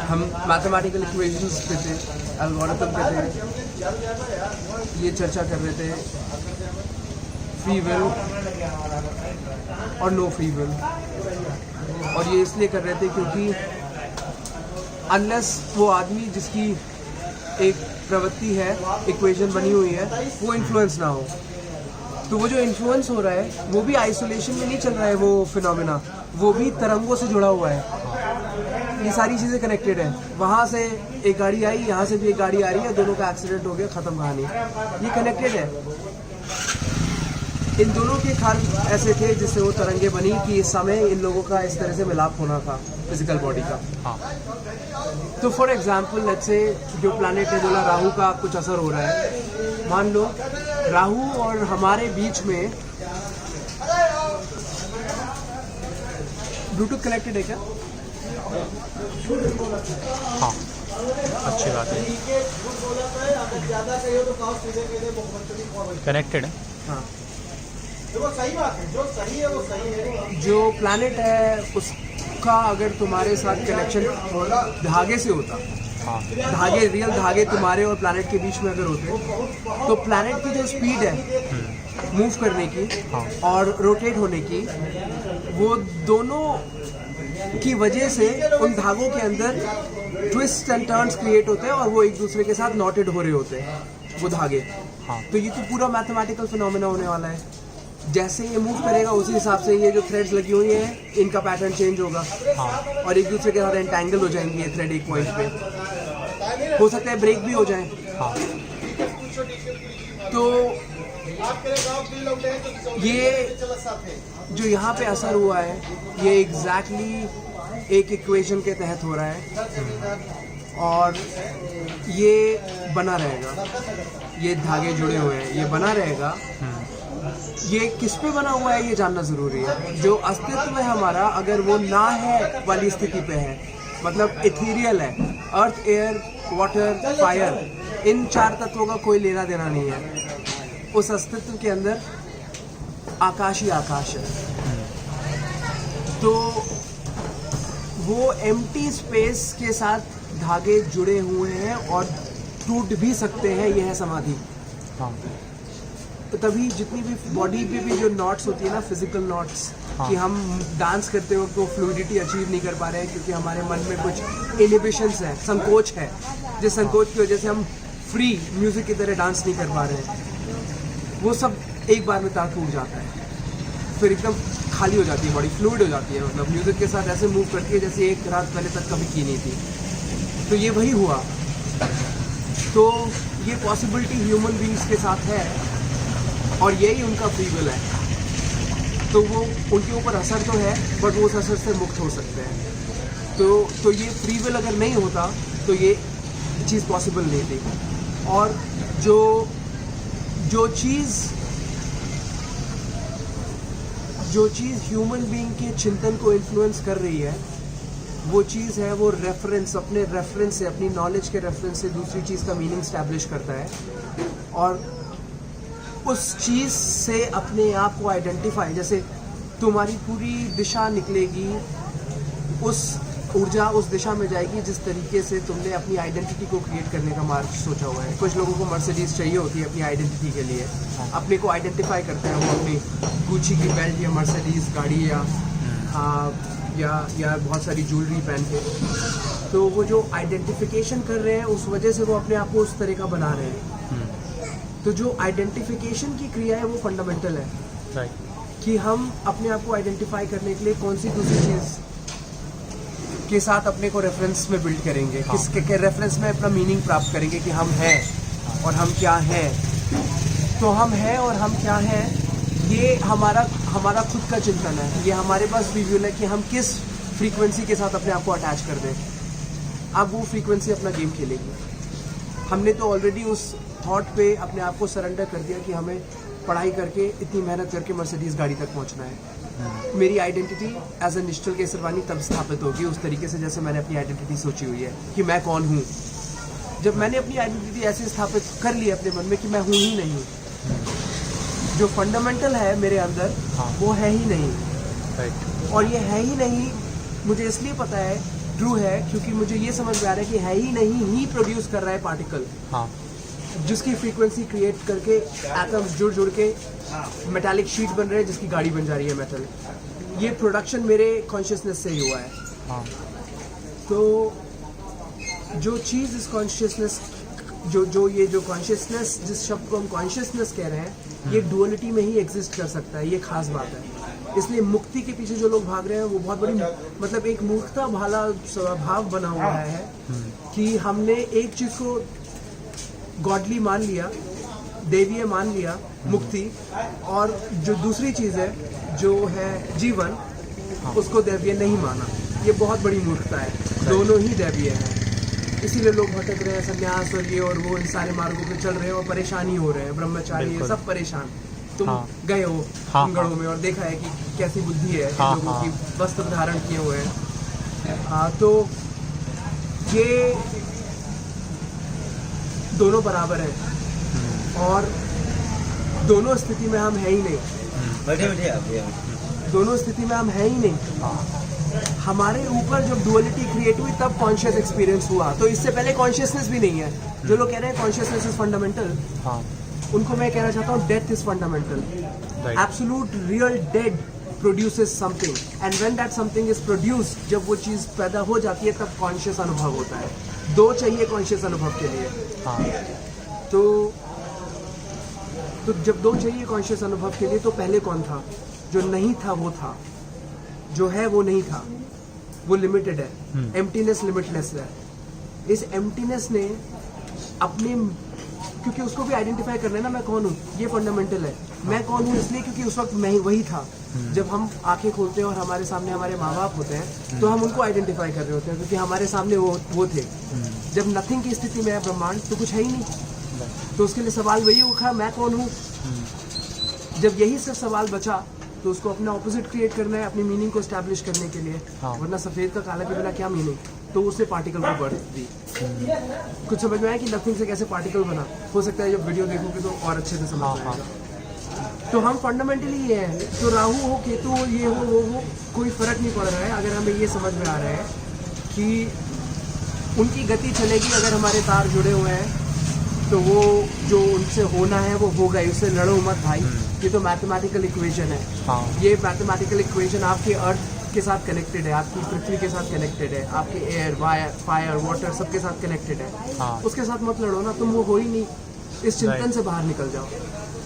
हम mathematical equations पे थे, एल्गोरिथम पे थे, ये चर्चा कर रहे थे फ्री विल और नो फ्री विल। और ये इसलिए कर रहे थे क्योंकि अनलेस वो आदमी जिसकी एक प्रवृत्ति है, इक्वेशन बनी हुई है, वो इन्फ्लुएंस ना हो, तो वो जो इन्फ्लुएंस हो रहा है वो भी आइसोलेशन में नहीं चल रहा है, वो फिनोमेना वो भी तरंगों से जुड़ा हुआ है। ये सारी चीज़ें कनेक्टेड है। वहाँ से एक गाड़ी आई, यहाँ से भी एक गाड़ी आ रही है, दोनों का एक्सीडेंट हो गया, ख़त्म कहानी। ये कनेक्टेड है। इन दोनों के कारण ऐसे थे जिससे वो तरंगे बनी कि इस समय इन लोगों का इस तरह से मिलाप होना था फिजिकल बॉडी का। तो फॉर एग्जाम्पल लेट्स से जो प्लैनेट है, बोला राहु का कुछ असर हो रहा है। मान लो राहु और हमारे बीच में ब्लूटूथ कनेक्टेड है क्या? हाँ, अच्छी बात है, कनेक्टेड है। हाँ, जो प्लैनेट है उसका अगर तुम्हारे साथ कनेक्शन धागे से होता, हाँ, धागे, रियल धागे तुम्हारे और प्लैनेट के बीच में अगर होते, तो प्लैनेट की जो स्पीड है मूव करने की और रोटेट होने की, वो दोनों की वजह से उन धागों के अंदर ट्विस्ट एंड टर्न्स क्रिएट होते हैं और वो एक दूसरे के साथ नॉटेड हो रहे होते हैं वो धागे। हाँ, तो ये तो पूरा मैथमेटिकल फिनोमेना होने वाला है। जैसे ये मूव करेगा उसी हिसाब से ये जो थ्रेड्स लगी हुई हैं इनका पैटर्न चेंज होगा। हाँ, और एक दूसरे के साथ एंटेंगल हो जाएंगे ये थ्रेड एक पॉइंट पे, हो सकता है ब्रेक भी हो जाए। हाँ, तो ये जो यहाँ पे असर हुआ है ये एग्जैक्टली एक इक्वेशन के तहत हो रहा है और ये बना रहेगा। ये धागे जुड़े हुए हैं, ये बना रहेगा। ये किस पे बना हुआ है ये जानना ज़रूरी है। जो अस्तित्व है हमारा, अगर वो ना है वाली स्थिति पे है, मतलब इथीरियल है, अर्थ, एयर, वाटर, फायर, इन चार तत्वों का कोई लेना देना नहीं है, उस अस्तित्व के अंदर आकाश ही आकाश है। तो वो एम्प्टी स्पेस के साथ धागे जुड़े हुए हैं और टूट भी सकते हैं, यह है समाधि। हाँ, तो तभी जितनी भी बॉडी पे भी जो नॉट्स होती है ना, फिजिकल नॉट्स, हाँ, कि हम डांस करते वक्त वो फ्लूइडिटी अचीव नहीं कर पा रहे हैं क्योंकि हमारे मन में कुछ इनहिबिशंस है, संकोच है, जिस संकोच की वजह से हम फ्री म्यूजिक की तरह डांस नहीं कर पा रहे हैं, वो सब एक बार में तार टूट जाता है, फिर एकदम खाली हो जाती है बॉडी, फ्लूइड हो जाती है, मतलब म्यूजिक के साथ ऐसे मूव करती है जैसे एक रात पहले तक कभी की नहीं थी। तो ये वही हुआ। तो ये पॉसिबिलिटी ह्यूमन बीइंग्स के साथ है और यही उनका फ्री विल है। तो वो उनके ऊपर असर तो है बट वो उस असर से मुक्त हो सकते हैं। तो ये फ्री विल अगर नहीं होता तो ये चीज़ पॉसिबल नहीं थी। और जो चीज़ ह्यूमन बीइंग के चिंतन को इन्फ्लुएंस कर रही है, वो चीज़ है, वो रेफरेंस, अपने रेफरेंस से, अपनी नॉलेज के रेफरेंस से दूसरी चीज़ का मीनिंग स्टैब्लिश करता है और उस चीज़ से अपने आप को आइडेंटिफाई, जैसे तुम्हारी पूरी दिशा निकलेगी, उस ऊर्जा उस दिशा में जाएगी जिस तरीके से तुमने अपनी आइडेंटिटी को क्रिएट करने का मार्ग सोचा हुआ है। कुछ लोगों को मर्सिडीज चाहिए होती है अपनी आइडेंटिटी के लिए, अपने को आइडेंटिफाई करते हैं वो अपनी गुची की बेल्ट या मर्सिडीज गाड़ी या बहुत सारी ज्वेलरी पहन के। तो वो जो आइडेंटिफिकेशन कर रहे हैं उस वजह से वो अपने आप को उस तरह का बना रहे हैं। तो जो आइडेंटिफिकेशन की क्रिया है वो फंडामेंटल है, कि हम अपने आप को आइडेंटिफाई करने के लिए कौन सी दूसरी चीज़ के साथ अपने को रेफरेंस में बिल्ड करेंगे, किसके रेफरेंस में अपना मीनिंग प्राप्त करेंगे कि हम हैं और हम क्या हैं। तो हम हैं और हम क्या हैं, ये हमारा खुद का चिंतन है। ये हमारे पास भी विल है कि हम किस फ्रीक्वेंसी के साथ अपने आप को अटैच कर दें। अब वो फ्रीक्वेंसी अपना गेम खेलेगी। हमने तो ऑलरेडी उस थॉट पे अपने आप को सरेंडर कर दिया कि हमें पढ़ाई करके इतनी मेहनत करके मर्सिडीज़ गाड़ी तक पहुंचना है। मेरी आइडेंटिटी एज ए निश्चल केसरवानी तब स्थापित होगी उस तरीके से जैसे मैंने अपनी आइडेंटिटी सोची हुई है कि मैं कौन हूँ। जब मैंने अपनी आइडेंटिटी ऐसे स्थापित कर ली अपने मन में कि मैं हूँ ही नहीं, जो फंडामेंटल है मेरे अंदर वो है ही नहीं, और ये है ही नहीं मुझे इसलिए पता है ट्रू है क्योंकि मुझे ये समझ में आ रहा है कि है ही नहीं ही प्रोड्यूस कर रहा है पार्टिकल, हाँ जिसकी फ्रीक्वेंसी क्रिएट करके एटम्स जुड़ के मेटालिक शीट बन रहे हैं जिसकी गाड़ी बन जा रही है मेटल। ये प्रोडक्शन मेरे कॉन्शियसनेस से ही हुआ है। हाँ तो जो चीज़ इस कॉन्शियसनेस जो कॉन्शियसनेस, जिस शब्द को हम कॉन्शियसनेस कह रहे हैं, ये डुअलिटी में ही एग्जिस्ट कर सकता है, ये खास बात है। इसलिए मुक्ति के पीछे जो लोग भाग रहे हैं वो बहुत बड़ी मतलब एक मूर्खता भाला स्वभाव बना हुआ है कि हमने एक चीज़ को गॉडली मान लिया, देवीय मान लिया मुक्ति, और जो दूसरी चीज़ है जो है जीवन, उसको दैवीय नहीं माना। ये बहुत बड़ी मूर्खता है, दोनों ही दैवीय हैं। इसीलिए लोग भटक रहे हैं, संन्यास और ये और वो इन सारे मार्गों पे चल रहे हैं और परेशान ही हो रहे हैं। ब्रह्मचारी ये सब परेशान। तुम गए हो गढ़ों में और देखा है कि कैसी बुद्धि है लोगों की, वस्त्र धारण किए हुए हैं। तो ये दोनों बराबर है और दोनों स्थिति में हम है ही नहीं। दोनों स्थिति में हम है ही नहीं। हमारे ऊपर जब डुअलिटी क्रिएट हुई तब कॉन्शियस एक्सपीरियंस हुआ। तो इससे पहले कॉन्शियसनेस भी नहीं है। जो लोग कह रहे हैं कॉन्शियसनेस इज फंडामेंटल, उनको मैं कहना चाहता हूँ death is fundamental. Absolute real dead produces something, and when that something is produced, जब वो चीज़ पैदा हो जाती है तब कॉन्शियस अनुभव होता है। दो चाहिए कॉन्शियस अनुभव के लिए। तो जब दो चाहिए कॉन्शियस अनुभव के लिए, तो पहले कौन था? जो नहीं था वो था, जो है वो नहीं था। वो लिमिटेड है। एम्प्टीनेस लिमिटलेस है। इस एम्प्टीनेस ने अपने, क्योंकि उसको भी आइडेंटिफाई करना है ना, मैं कौन हूँ, ये फंडामेंटल है। मैं कौन हूँ इसलिए क्योंकि उस वक्त मैं वही था। जब हम आंखें खोलते हैं और हमारे सामने हमारे माँ बाप होते हैं तो हम उनको आइडेंटिफाई कर रहे होते हैं क्योंकि हमारे सामने वो थे। जब नथिंग की स्थिति में है ब्रह्मांड, तो कुछ है ही नहीं। तो उसके लिए सवाल वही उठा, मैं कौन हूँ। जब यही सिर्फ सवाल बचा तो उसको अपना ऑपोजिट क्रिएट करना है, अपनी मीनिंग को एस्टैब्लिश करने के लिए। वरना सफ़ेद का काला के बिना क्या मीनिंग। तो उससे पार्टिकल को बर्थ दी। कुछ समझ में आया कि नथिंग से कैसे पार्टिकल बना। हो सकता है जब वीडियो देखोगे तो और अच्छे से समझ आएगा। तो हम फंडामेंटली ये हैं। तो राहु हो, केतु हो, ये हो, वो हो, कोई फर्क नहीं पड़ रहा है। अगर हमें ये समझ में आ रहा है कि उनकी गति चलेगी, अगर हमारे तार जुड़े हुए हैं तो वो जो उनसे होना है वो होगा। उससे लड़ो मत भाई। ये तो मैथमेटिकल इक्वेशन है। ये मैथमेटिकल इक्वेशन आपके अर्थ के साथ कनेक्टेड है, आपकी पृथ्वी के साथ कनेक्टेड है, आपके एयर, फायर, वाटर सबके साथ कनेक्टेड है। उसके साथ मत लड़ो ना, तुम वो हो ही नहीं। इस चिंतन से बाहर निकल जाओ।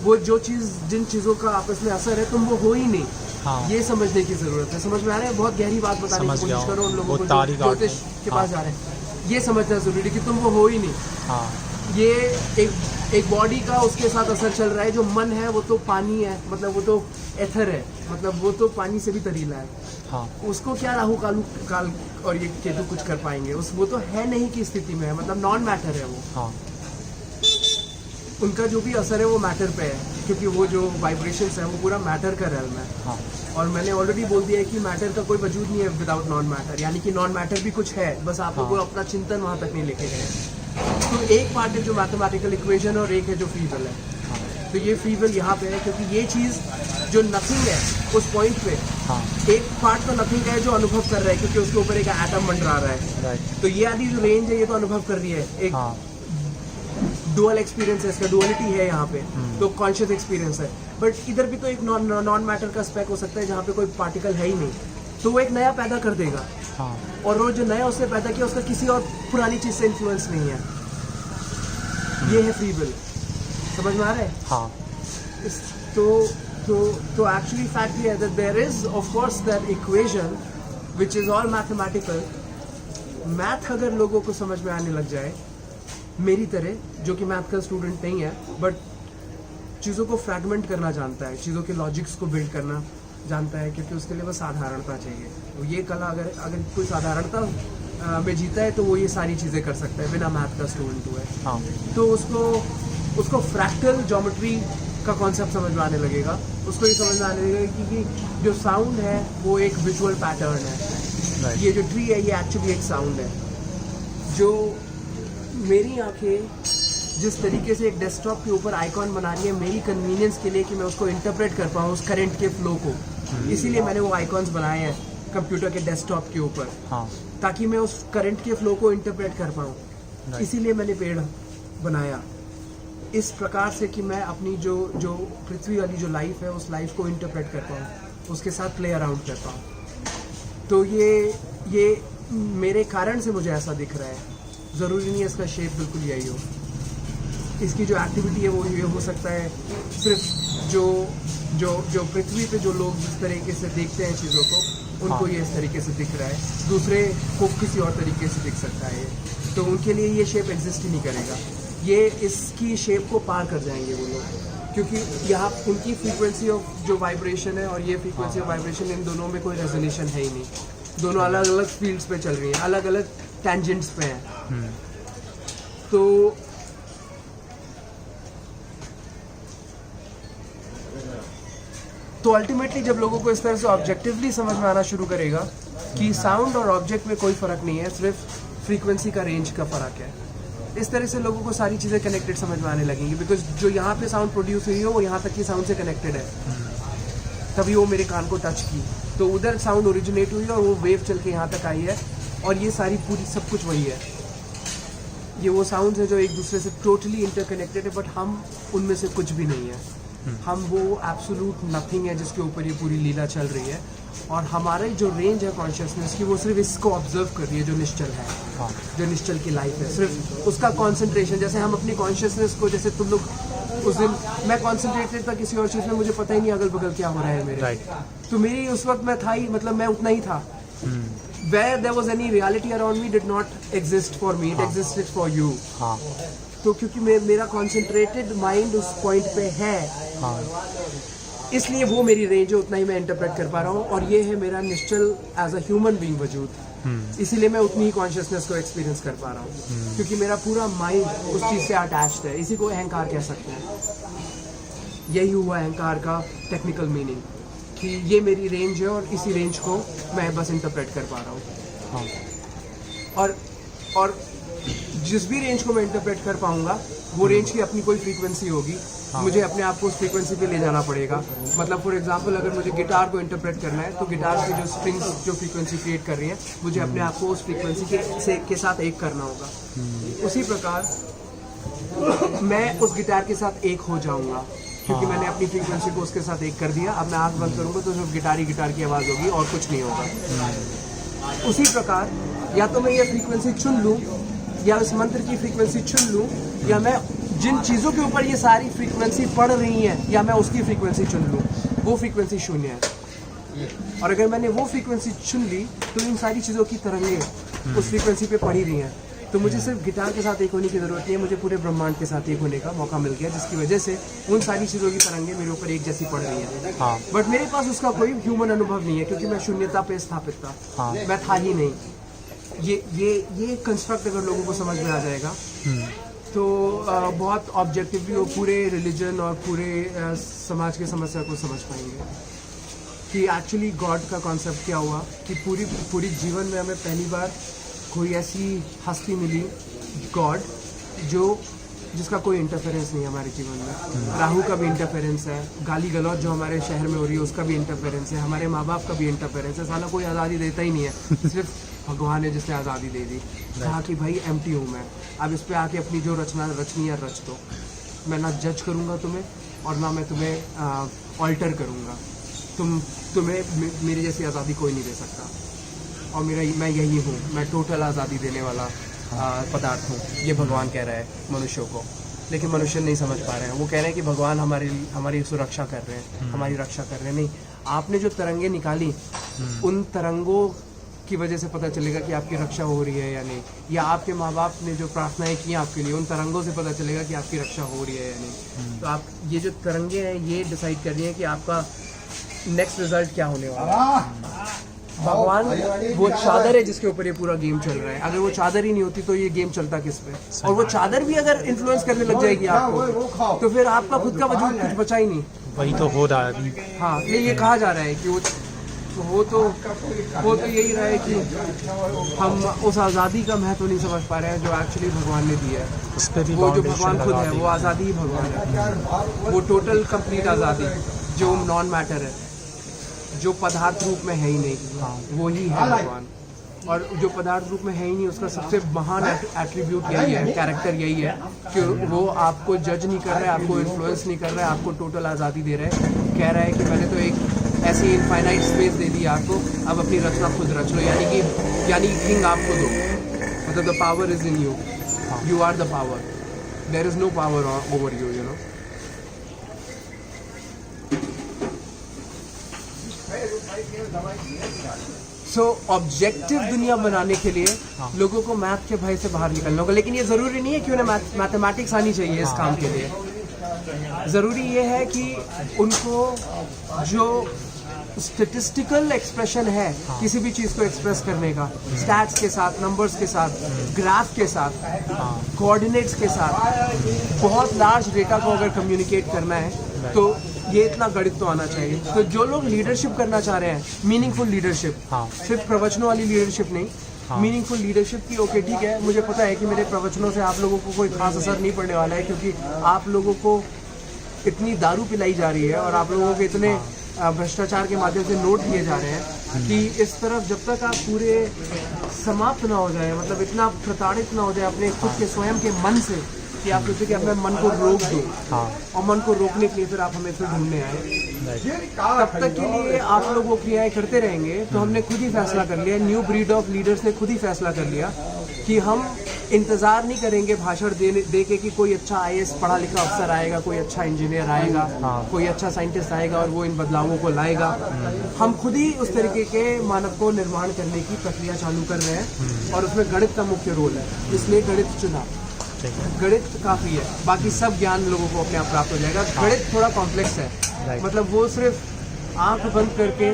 वो जो चीज़, जिन चीज़ों का आपस में असर है, तुम वो हो ही नहीं। ये समझने की जरूरत है। समझ में आ रहा है? बहुत गहरी बात बताने की कोशिश करो उन लोगों को जो ज्योतिष के पास जा रहे हैं। ये समझना जरूरी है कि तुम वो हो ही नहीं। ये एक बॉडी का उसके साथ असर चल रहा है। जो मन है वो तो पानी है, मतलब वो तो एथर है, मतलब वो तो पानी से भी तरीला है। उसको क्या राहु काल और ये केतु कुछ कर पाएंगे? वो तो है नहीं की स्थिति में है, मतलब नॉन मैटर है वो। उनका जो भी असर है वो मैटर पे है, क्योंकि वो जो वाइब्रेशंस है वो पूरा मैटर का रेल्म है। और मैंने ऑलरेडी बोल दिया है कि मैटर का कोई वजूद नहीं है विदाउट नॉन मैटर। यानी कि नॉन मैटर भी कुछ है, बस आप लोग अपना चिंतन वहाँ तक नहीं लेके गए। तो एक पार्ट है जो मैथमेटिकल इक्वेशन और एक है जो फ्री विल है। तो ये फ्री विल यहाँ पे है क्योंकि ये चीज़ जो नथिंग है उस पॉइंट पे, एक पार्ट तो नथिंग है जो अनुभव कर रहा है क्योंकि उसके ऊपर एक एटम मंडरा रहा है। तो ये आदि जो रेंज है ये तो अनुभव कर रही है। एक डुअल एक्सपीरियंस है, इसका डुअलिटी है यहाँ पे। तो कॉन्शियस एक्सपीरियंस है। बट इधर भी तो एक नॉन मैटर का स्पेक हो सकता है जहाँ पे कोई पार्टिकल है ही नहीं। तो वो एक नया पैदा कर देगा। और वो जो नया उसने पैदा किया उसका किसी और पुरानी चीज़ से इन्फ्लुएंस नहीं है। ये है फ्री विल। समझ में आ रहा है? तो एक्चुअली फैक्ट ये है that there is of course that equation which is all mathematical। Math अगर लोगों को समझ में आने लग जाए, मेरी तरह, जो कि मैथ का स्टूडेंट नहीं है बट चीज़ों को फ्रैगमेंट करना जानता है, चीज़ों के लॉजिक्स को बिल्ड करना जानता है, क्योंकि उसके लिए बस साधारणता चाहिए। तो ये कला अगर कोई साधारणता में जीता है तो वो ये सारी चीज़ें कर सकता है बिना मैथ का स्टूडेंट हुए। तो उसको फ्रैक्टल ज्योमेट्री का कॉन्सेप्ट समझ में आने लगेगा। उसको ये समझ में आने लगेगा कि जो साउंड है वो एक विजुअल पैटर्न है। ये जो ट्री है ये एक्चुअली एक साउंड है। जो मेरी आंखें जिस तरीके से एक डेस्कटॉप के ऊपर आइकॉन बना रही है मेरी कन्वीनियंस के लिए कि मैं उसको इंटरप्रेट कर पाऊँ उस करंट के फ्लो को, इसीलिए मैंने वो आइकॉन्स बनाए हैं। कंप्यूटर के डेस्कटॉप के ऊपर, हाँ ताकि मैं उस करंट के फ्लो को इंटरप्रेट कर पाऊँ। Right. इसीलिए मैंने पेड़ बनाया इस प्रकार से कि मैं अपनी जो जो पृथ्वी वाली जो लाइफ है उस लाइफ को इंटरप्रेट कर पाऊँ, उसके साथ प्ले अराउंड कर पाऊँ। तो ये मेरे कारण से मुझे ऐसा दिख रहा है, ज़रूरी नहीं है इसका शेप बिल्कुल यही हो। इसकी जो एक्टिविटी है वो ये हो सकता है सिर्फ जो पृथ्वी पे जो लोग जिस तरीके से देखते हैं चीज़ों को, उनको हाँ। ये इस तरीके से दिख रहा है, दूसरे को किसी और तरीके से दिख सकता है। तो उनके लिए ये शेप एग्जिस्ट ही नहीं करेगा, ये इसकी शेप को पार कर जाएंगे वो लोग, क्योंकि यहाँ उनकी फ्रीक्वेंसी ऑफ जो वाइब्रेशन है और ये फ्रीक्वेंसी ऑफ वाइब्रेशन, इन दोनों में कोई रेजोनेशन है ही नहीं। दोनों अलग अलग फील्ड्स पे चल रही हैं, अलग अलग टेंजेंट्स पे हैं। तो अल्टीमेटली जब लोगों को इस तरह से ऑब्जेक्टिवली समझ में आना शुरू करेगा कि साउंड और ऑब्जेक्ट में कोई फ़र्क नहीं है, सिर्फ फ्रीक्वेंसी का रेंज का फ़र्क है, इस तरह से लोगों को सारी चीज़ें कनेक्टेड समझ में आने लगेंगी। बिकॉज जो यहाँ पे साउंड प्रोड्यूस हुई हो वो यहाँ तक की साउंड से कनेक्टेड है, तभी वो मेरे कान को टच की, तो उधर साउंड ओरिजिनेट हुई और वो वेव चल के यहाँ तक आई है, और ये सारी पूरी सब कुछ वही है। ये वो साउंड्स हैं जो एक दूसरे से टोटली इंटरकनेक्टेड है, बट हम उनमें से कुछ भी नहीं है। हम वो एब्सोल्यूट नथिंग है जिसके ऊपर ये पूरी लीला चल रही है, और हमारे जो रेंज है कॉन्शियसनेस की वो सिर्फ इसको ऑब्जर्व कर रही है, जो निश्चल है, जो निश्चल की लाइफ है, सिर्फ उसका कॉन्सेंट्रेशन। जैसे हम अपनी कॉन्शियसनेस को, जैसे तुम लोग उस दिन, मैं कॉन्सेंट्रेटेड था किसी और चीज़ में, मुझे पता ही नहीं अगल बगल क्या हो रहा है मेरे, तो मेरी उस वक्त मैं था ही, मतलब मैं उतना ही था। Where there was any reality around me did not exist for me, it existed for you. तो क्योंकि मेरा कॉन्सेंट्रेटेड माइंड उस पॉइंट पे है, इसलिए वो मेरी रेंज है, उतना ही मैं इंटरप्रेट कर पा रहा हूँ, और ये है मेरा निश्चल एज अ ह्यूमन बीइंग वजूद। इसीलिए मैं उतनी ही कॉन्शियसनेस को एक्सपीरियंस कर पा रहा हूँ, क्योंकि मेरा पूरा माइंड उस चीज़ से अटैच्ड है। इसी को अहंकार कह सकते हैं। यही हुआ अहंकार का टेक्निकल मीनिंग, कि ये मेरी रेंज है और इसी रेंज को मैं बस इंटरप्रेट कर पा रहा हूँ। और जिस भी रेंज को मैं इंटरप्रेट कर पाऊंगा, वो रेंज की अपनी कोई फ्रीक्वेंसी होगी, मुझे अपने आप को उस फ्रीक्वेंसी पे ले जाना पड़ेगा। मतलब फॉर एग्जांपल, अगर मुझे गिटार को इंटरप्रेट करना है, तो गिटार की जो स्ट्रिंग्स जो फ्रीक्वेंसी क्रिएट कर रही हैं, मुझे अपने आप को उस फ्रीक्वेंसी के साथ एक करना होगा। उसी प्रकार मैं उस गिटार के साथ एक हो जाऊंगा, क्योंकि मैंने अपनी फ्रीक्वेंसी को उसके साथ एक कर दिया। अब मैं आँख बंद करूँगा तो सिर्फ गिटार की आवाज़ होगी और कुछ नहीं होगा। उसी प्रकार या तो मैं ये फ्रीक्वेंसी चुन लूँ, या इस मंत्र की फ्रीक्वेंसी चुन लूँ, या मैं जिन चीज़ों के ऊपर ये सारी फ्रीक्वेंसी पड़ रही हैं, या मैं उसकी फ्रीक्वेंसी चुन लूँ, वो फ्रीक्वेंसी शून्य है। और अगर मैंने वो फ्रीक्वेंसी चुन ली, तो इन सारी चीज़ों की तरंगें उस फ्रीक्वेंसी पे पड़ी रही हैं। तो मुझे सिर्फ गिटार के साथ एक होने की ज़रूरत नहीं है, मुझे पूरे ब्रह्मांड के साथ एक होने का मौका मिल गया, जिसकी वजह से उन सारी चीज़ों की तरंगें मेरे ऊपर एक जैसी पड़ रही हैं। बट मेरे पास उसका कोई ह्यूमन अनुभव नहीं है, क्योंकि मैं शून्यता पे स्थापित था। मैं था ही नहीं। ये कंस्ट्रक्ट अगर लोगों को समझ में आ जाएगा, तो बहुत ऑब्जेक्टिवली वो पूरे रिलीजन और पूरे समाज की समस्या को समझ पाएंगे कि एक्चुअली गॉड का कॉन्सेप्ट क्या हुआ। कि पूरी जीवन में हमें पहली बार कोई ऐसी हस्ती मिली, गॉड, जिसका कोई इंटरफेरेंस नहीं है हमारे जीवन में। राहु का भी इंटरफेरेंस है, गाली गलौज जो हमारे शहर में हो रही है उसका भी इंटरफेरेंस है, हमारे माँ बाप का भी इंटरफेरेंस है। साला कोई आज़ादी देता ही नहीं है, सिर्फ भगवान है जिसने आज़ादी दे दी। कहा कि भाई एम्प्टी हूँ मैं, अब इस पे आके अपनी जो रचनी है रच दो। मैं ना जज करूँगा तुम्हें, और ना मैं तुम्हें ऑल्टर करूँगा। तुम्हें मेरी जैसी आज़ादी कोई नहीं दे सकता, और मैं यही हूँ, मैं टोटल आज़ादी देने वाला पदार्थ हूँ। ये भगवान कह रहा है मनुष्यों को, लेकिन मनुष्य नहीं समझ पा रहे हैं। वो कह रहे हैं कि भगवान हमारी सुरक्षा कर रहे हैं, हमारी रक्षा कर रहे हैं। नहीं, आपने जो तरंगे निकाली, उन तरंगों की वजह से पता चलेगा कि आपकी रक्षा हो रही है या नहीं, या आपके माँ बाप ने जो प्रार्थनाएं की आपके लिए, उन तरंगों से पता चलेगा कि आपकी रक्षा हो रही है या नहीं। तो आप ये जो तरंगे हैं, ये डिसाइड कर रही हैं कि आपका नेक्स्ट रिजल्ट क्या होने वाला है। भगवान वो चादर है जिसके ऊपर ये पूरा गेम चल रहा है। अगर वो चादर ही नहीं होती तो ये गेम चलता किस पे? और वो चादर भी अगर इन्फ्लुएंस करने लग जाएगी आपको, तो फिर आपका खुद का वजूद कुछ बचा ही नहीं। वही तो हो रहा है अभी। हाँ, ये कहा जा रहा है कि वो तो यही रहा है कि हम उस आज़ादी का महत्व नहीं समझ पा रहे हैं जो एक्चुअली भगवान ने दिया है। उस पे भी वो जो भगवान खुद है, वो आज़ादी ही भगवान है। वो टोटल कंप्लीट आज़ादी जो नॉन मैटर है, जो पदार्थ रूप में है ही नहीं, हाँ। वो ही है भगवान। और जो पदार्थ रूप में है ही नहीं, उसका सबसे महान एट्रीब्यूट यही है, कैरेक्टर यही है कि वो आपको जज नहीं कर रहा है, आपको इन्फ्लुएंस नहीं कर रहा है, आपको टोटल आज़ादी दे रहा है। कह रहा है कि मैंने तो एक ऐसी इनफाइनाइट स्पेस दे दी आपको, अब अपनी रचना खुद रच लो, यानी किंग आप खुद हो, मतलब the power is in you, you are the power, there is no power over you, you know. So objective दुनिया बनाने के लिए लोगों को मैथ के भय से बाहर निकलना होगा, लेकिन ये ज़रूरी नहीं है कि उन्हें मैथमेटिक्स आनी चाहिए इस काम के लिए। ज़रूरी ये है कि उनको जो स्टेटिस्टिकल एक्सप्रेशन है किसी भी चीज़ को एक्सप्रेस करने का, स्टैट्स के साथ, नंबर्स के साथ, ग्राफ के साथ, कोऑर्डिनेट्स के साथ, बहुत लार्ज डेटा को अगर कम्युनिकेट करना है तो ये इतना गणित तो आना चाहिए। तो जो लोग लीडरशिप करना चाह रहे हैं, मीनिंगफुल लीडरशिप, सिर्फ प्रवचनों वाली लीडरशिप नहीं, मीनिंगफुल लीडरशिप की, ओके ठीक है, मुझे पता है कि मेरे प्रवचनों से आप लोगों को कोई खास असर नहीं पड़ने वाला है, क्योंकि आप लोगों को इतनी दारू पिलाई जा रही है और आप लोगों के इतने भ्रष्टाचार के माध्यम से नोट दिए जा रहे हैं कि इस तरफ जब तक आप पूरे समाप्त ना हो जाए, मतलब इतना प्रताड़ित ना हो जाए अपने खुद के स्वयं के मन से कि आप सोचे कि अपने मन को रोक दो, और मन को रोकने के लिए फिर आप हमें फिर ढूंढने आए, तब तक के लिए आप लोग वो क्रियाएं करते रहेंगे। तो हमने खुद ही फैसला कर लिया, न्यू ब्रीड ऑफ लीडर्स ने खुद ही फैसला कर लिया कि हम इंतज़ार नहीं करेंगे भाषण दे के कि कोई अच्छा IAS पढ़ा लिखा अफसर आएगा, कोई अच्छा इंजीनियर आएगा, कोई अच्छा साइंटिस्ट आएगा और वो इन बदलावों को लाएगा। हम खुद ही उस तरीके के मानव को निर्माण करने की प्रक्रिया चालू कर रहे हैं, और उसमें गणित का मुख्य रोल है, इसलिए गणित चुना। गणित काफ़ी है, बाकी सब ज्ञान लोगों को अपने आप प्राप्त हो जाएगा। गणित थोड़ा कॉम्प्लेक्स है, मतलब वो सिर्फ आंख बंद करके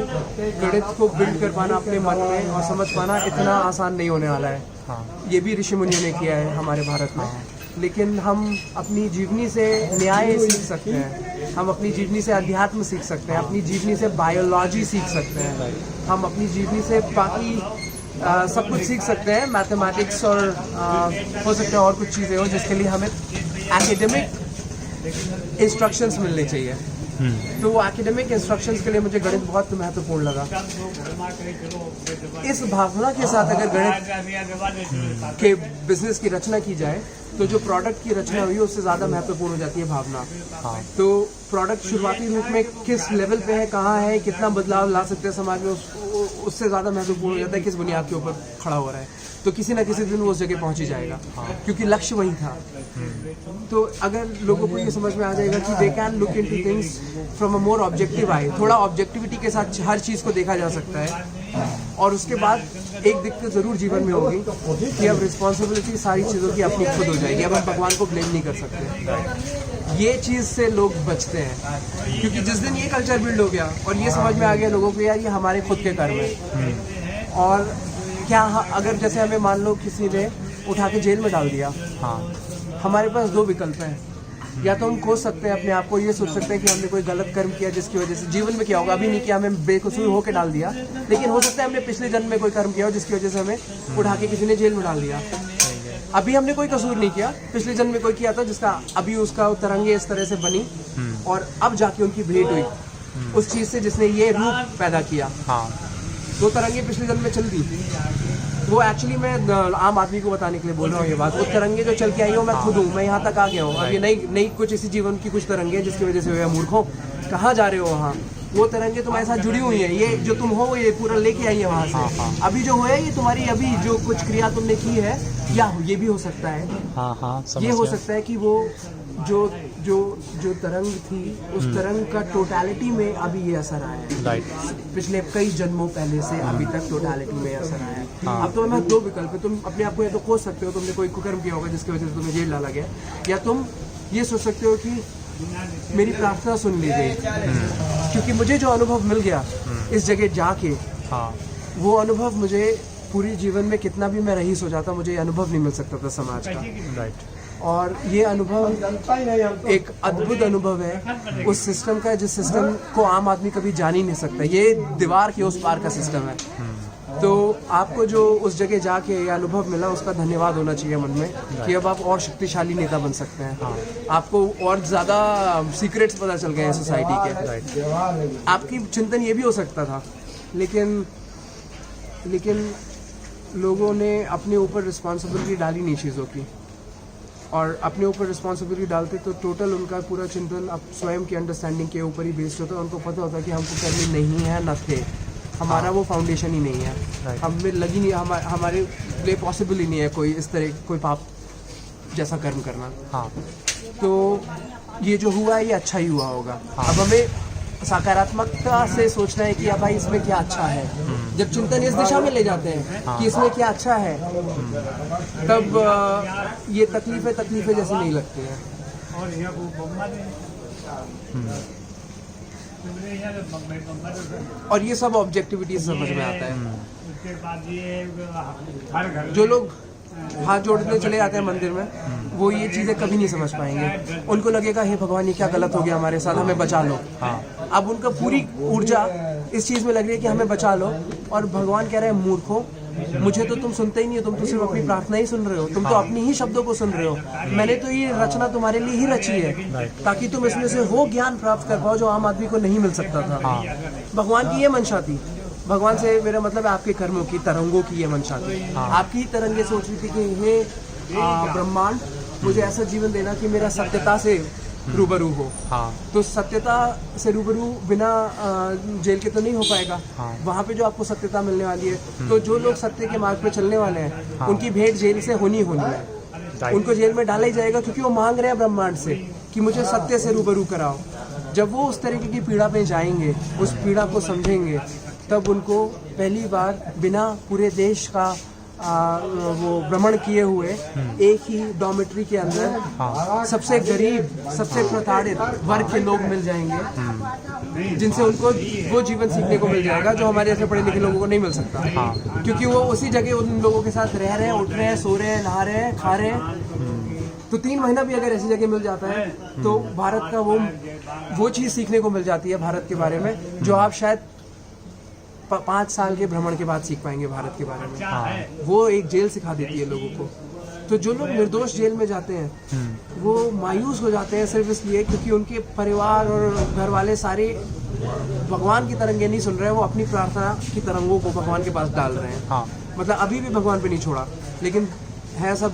गणित को बिल्ड कर पाना अपने मन में और समझ पाना इतना आसान नहीं होने वाला है। ये भी ऋषि मुनियों ने किया है हमारे भारत में, लेकिन हम अपनी जीवनी से न्याय सीख सकते हैं, हम अपनी जीवनी से अध्यात्म सीख सकते हैं, अपनी जीवनी से बायोलॉजी सीख सकते हैं, हम अपनी जीवनी से बाकी सब कुछ सीख सकते हैं, मैथमेटिक्स और हो सकते हैं और कुछ चीज़ें हो जिसके लिए हमें एकेडमिक इंस्ट्रक्शंस मिलने चाहिए। तो वो एकेडमिक इंस्ट्रक्शंस के लिए मुझे गणित बहुत महत्वपूर्ण लगा। इस भावना के साथ अगर गणित के बिजनेस की रचना की जाए तो जो प्रोडक्ट की रचना हुई है उससे ज़्यादा महत्वपूर्ण हो जाती है भावना। तो प्रोडक्ट शुरुआती रूप में किस लेवल पे है, कहाँ है, कितना बदलाव ला सकते हैं समाज में, उससे ज़्यादा महत्वपूर्ण हो जाता है किस बुनियाद के ऊपर खड़ा हो रहा है। तो किसी ना किसी दिन वो उस जगह पहुंच ही जाएगा, क्योंकि लक्ष्य वही था। तो अगर लोगों को ये समझ में आ जाएगा कि they can look into things from a more objective I, थोड़ा ऑब्जेक्टिविटी के साथ हर चीज़ को देखा जा सकता है, और उसके बाद एक दिक्कत ज़रूर जीवन में होगी कि अब रिस्पॉन्सिबिलिटी सारी चीज़ों की अपनी खुद हो जाएगी, अब हम भगवान को ब्लेम नहीं कर सकते। ये चीज़ से लोग बचते हैं, क्योंकि जिस दिन ये कल्चर बिल्ड हो गया और ये समझ में आ गया लोगों को यार ये हमारे खुद के कर्म है, और क्या अगर जैसे हमें मान लो किसी ने उठा के जेल में डाल दिया, हमारे पास दो विकल्प हैं, या तो हम खोज सकते हैं अपने आप को, ये सोच सकते हैं कि हमने कोई गलत कर्म किया जिसकी वजह से जीवन में क्या होगा, अभी नहीं किया, हमें बेकसूर होकर डाल दिया, लेकिन हो सकता है हमने पिछले जन्म में कोई कर्म किया हो जिसकी वजह से हमें उठा के किसी ने जेल में डाल दिया। अभी हमने कोई कसूर नहीं किया, पिछले जन्म में कोई किया था जिसका अभी उसका तरंगे इस तरह से बनी, और अब जाके उनकी भेंट हुई उस चीज़ से जिसने ये रूप पैदा किया। दो तरंगे पिछले जन्म में चल दी, वो एक्चुअली मैं आम आदमी को बताने के लिए बोल रहा हूँ ये बात। वो तरंगे जो चल के आई हो मैं खुद हूँ, मैं यहाँ तक आ गया हूँ। अब ये नई कुछ इसी जीवन की कुछ तरंगे जिसकी वजह से हुए मूर्खों, कहाँ जा रहे हो वहाँ, वो तरंगे तुम्हारे साथ जुड़ी हुई हैं, ये जो तुम हो ये पूरा लेके आई है वहाँ से। अभी जो हुआ है ये तुम्हारी अभी जो कुछ क्रिया तुमने की है, या ये भी हो सकता है, ये हो सकता है कि वो जो तरंग थी उस तरंग का टोटलिटी में अभी ये असर आया है, पिछले कई जन्मों पहले से अभी तक टोटलिटी में असर आया है। अब तो हमें दो विकल्प है, तुम अपने आप को या तो खोज सकते हो तुमने कोई कुकर्म किया होगा जिसकी वजह से तुम्हें जेल डाला गया, या तुम ये सोच सकते हो कि मेरी प्रार्थना सुन ली गई, क्योंकि मुझे जो अनुभव मिल गया इस जगह जाके, वो अनुभव मुझे पूरी जीवन में कितना भी मैं रईस हो जाता मुझे ये अनुभव नहीं मिल सकता था समाज का। और ये अनुभव एक अद्भुत अनुभव है उस सिस्टम का जिस सिस्टम को आम आदमी कभी जान ही नहीं सकता। ये दीवार के उस पार का सिस्टम है, तो आपको जो उस जगह जाके ये अनुभव मिला उसका धन्यवाद होना चाहिए मन में कि अब आप और शक्तिशाली नेता बन सकते हैं। आपको और ज़्यादा सीक्रेट्स पता चल गए हैं सोसाइटी के। आपकी चिंतन ये भी हो सकता था, लेकिन लोगों ने अपने ऊपर रिस्पॉन्सिबिलिटी डाली नहीं चीज़ों की, और अपने ऊपर रिस्पॉन्सिबिलिटी डालते तो टोटल उनका पूरा चिंतन अब स्वयं की अंडरस्टैंडिंग के ऊपर ही बेस्ड होता है। उनको पता होता है कि हमको करनी नहीं है, न थे हमारा वो फाउंडेशन ही नहीं है, हमें लगी नहीं, हमारे लिए पॉसिबल ही नहीं है कोई इस तरह कोई पाप जैसा कर्म करना। तो ये जो हुआ है ये अच्छा ही हुआ होगा। अब हमें सकारात्मकता से सोचना है कि अब भाई इसमें क्या अच्छा है। जब चिंतन इस दिशा में ले जाते हैं कि इसमें क्या अच्छा है, तब ये तकलीफें जैसी नहीं लगती हैं। और ये सब ऑब्जेक्टिविटी समझ में आता है। जो लोग हाथ जोड़ने चले जाते हैं मंदिर में, वो ये चीज़ें कभी नहीं समझ पाएंगे। उनको लगेगा हे भगवान ये क्या गलत हो गया हमारे साथ, हमें बचा लो। अब उनका पूरी ऊर्जा इस चीज़ में लग रही है कि हमें बचा लो, और भगवान कह रहे हैं मूर्खों, मुझे तो तुम सुनते ही नहीं हो, तुम तो सिर्फ अपनी प्रार्थना ही सुन रहे हो, तुम तो अपनी ही शब्दों को सुन रहे हो। मैंने तो ये रचना तुम्हारे लिए ही रची है ताकि तुम इसमें से वो ज्ञान प्राप्त कर पाओ जो आम आदमी को नहीं मिल सकता था। भगवान की ये मंशा थी। भगवान से मेरा मतलब है आपके कर्मों की तरंगों की ये मंशा थी। आपकी ही तरंगे सोच रही थी कि हे ब्रह्मांड, मुझे ऐसा जीवन देना कि मेरा सत्यता से रूबरू हो। तो सत्यता से रूबरू बिना जेल के तो नहीं हो पाएगा। वहाँ पे जो आपको सत्यता मिलने वाली है, तो जो लोग सत्य के मार्ग पे चलने वाले हैं उनकी भेंट जेल से होनी है। उनको जेल में डाला ही जाएगा क्योंकि वो मांग रहे हैं ब्रह्मांड से कि मुझे सत्य से रूबरू कराओ। जब वो उस तरीके की पीड़ा पे जाएंगे, उस पीड़ा को समझेंगे, तब उनको पहली बार बिना पूरे देश का वो भ्रमण किए हुए एक ही डॉर्मेट्री के अंदर सबसे गरीब, सबसे प्रताड़ित वर्ग के लोग मिल जाएंगे, जिनसे उनको वो जीवन सीखने को मिल जाएगा जो हमारे ऐसे पढ़े लिखे लोगों को नहीं मिल सकता। क्योंकि वो उसी जगह उन लोगों के साथ रह रहे हैं, उठ रहे हैं, सो रहे हैं, नहा रहे हैं, खा रहे हैं। तो 3 महीना भी अगर ऐसी जगह मिल जाता है तो भारत का वो चीज़ सीखने को मिल जाती है भारत के बारे में, जो आप शायद 5 साल के भ्रमण के बाद सीख पाएंगे भारत के बारे में। वो एक जेल सिखा देती है लोगों को। तो जो लोग निर्दोष जेल में जाते हैं वो मायूस हो जाते हैं सिर्फ इसलिए क्योंकि उनके परिवार और घर वाले सारे भगवान की तरंगे नहीं सुन रहे हैं, वो अपनी प्रार्थना की तरंगों को भगवान के पास डाल रहे हैं। मतलब अभी भी भगवान पे नहीं छोड़ा, लेकिन है सब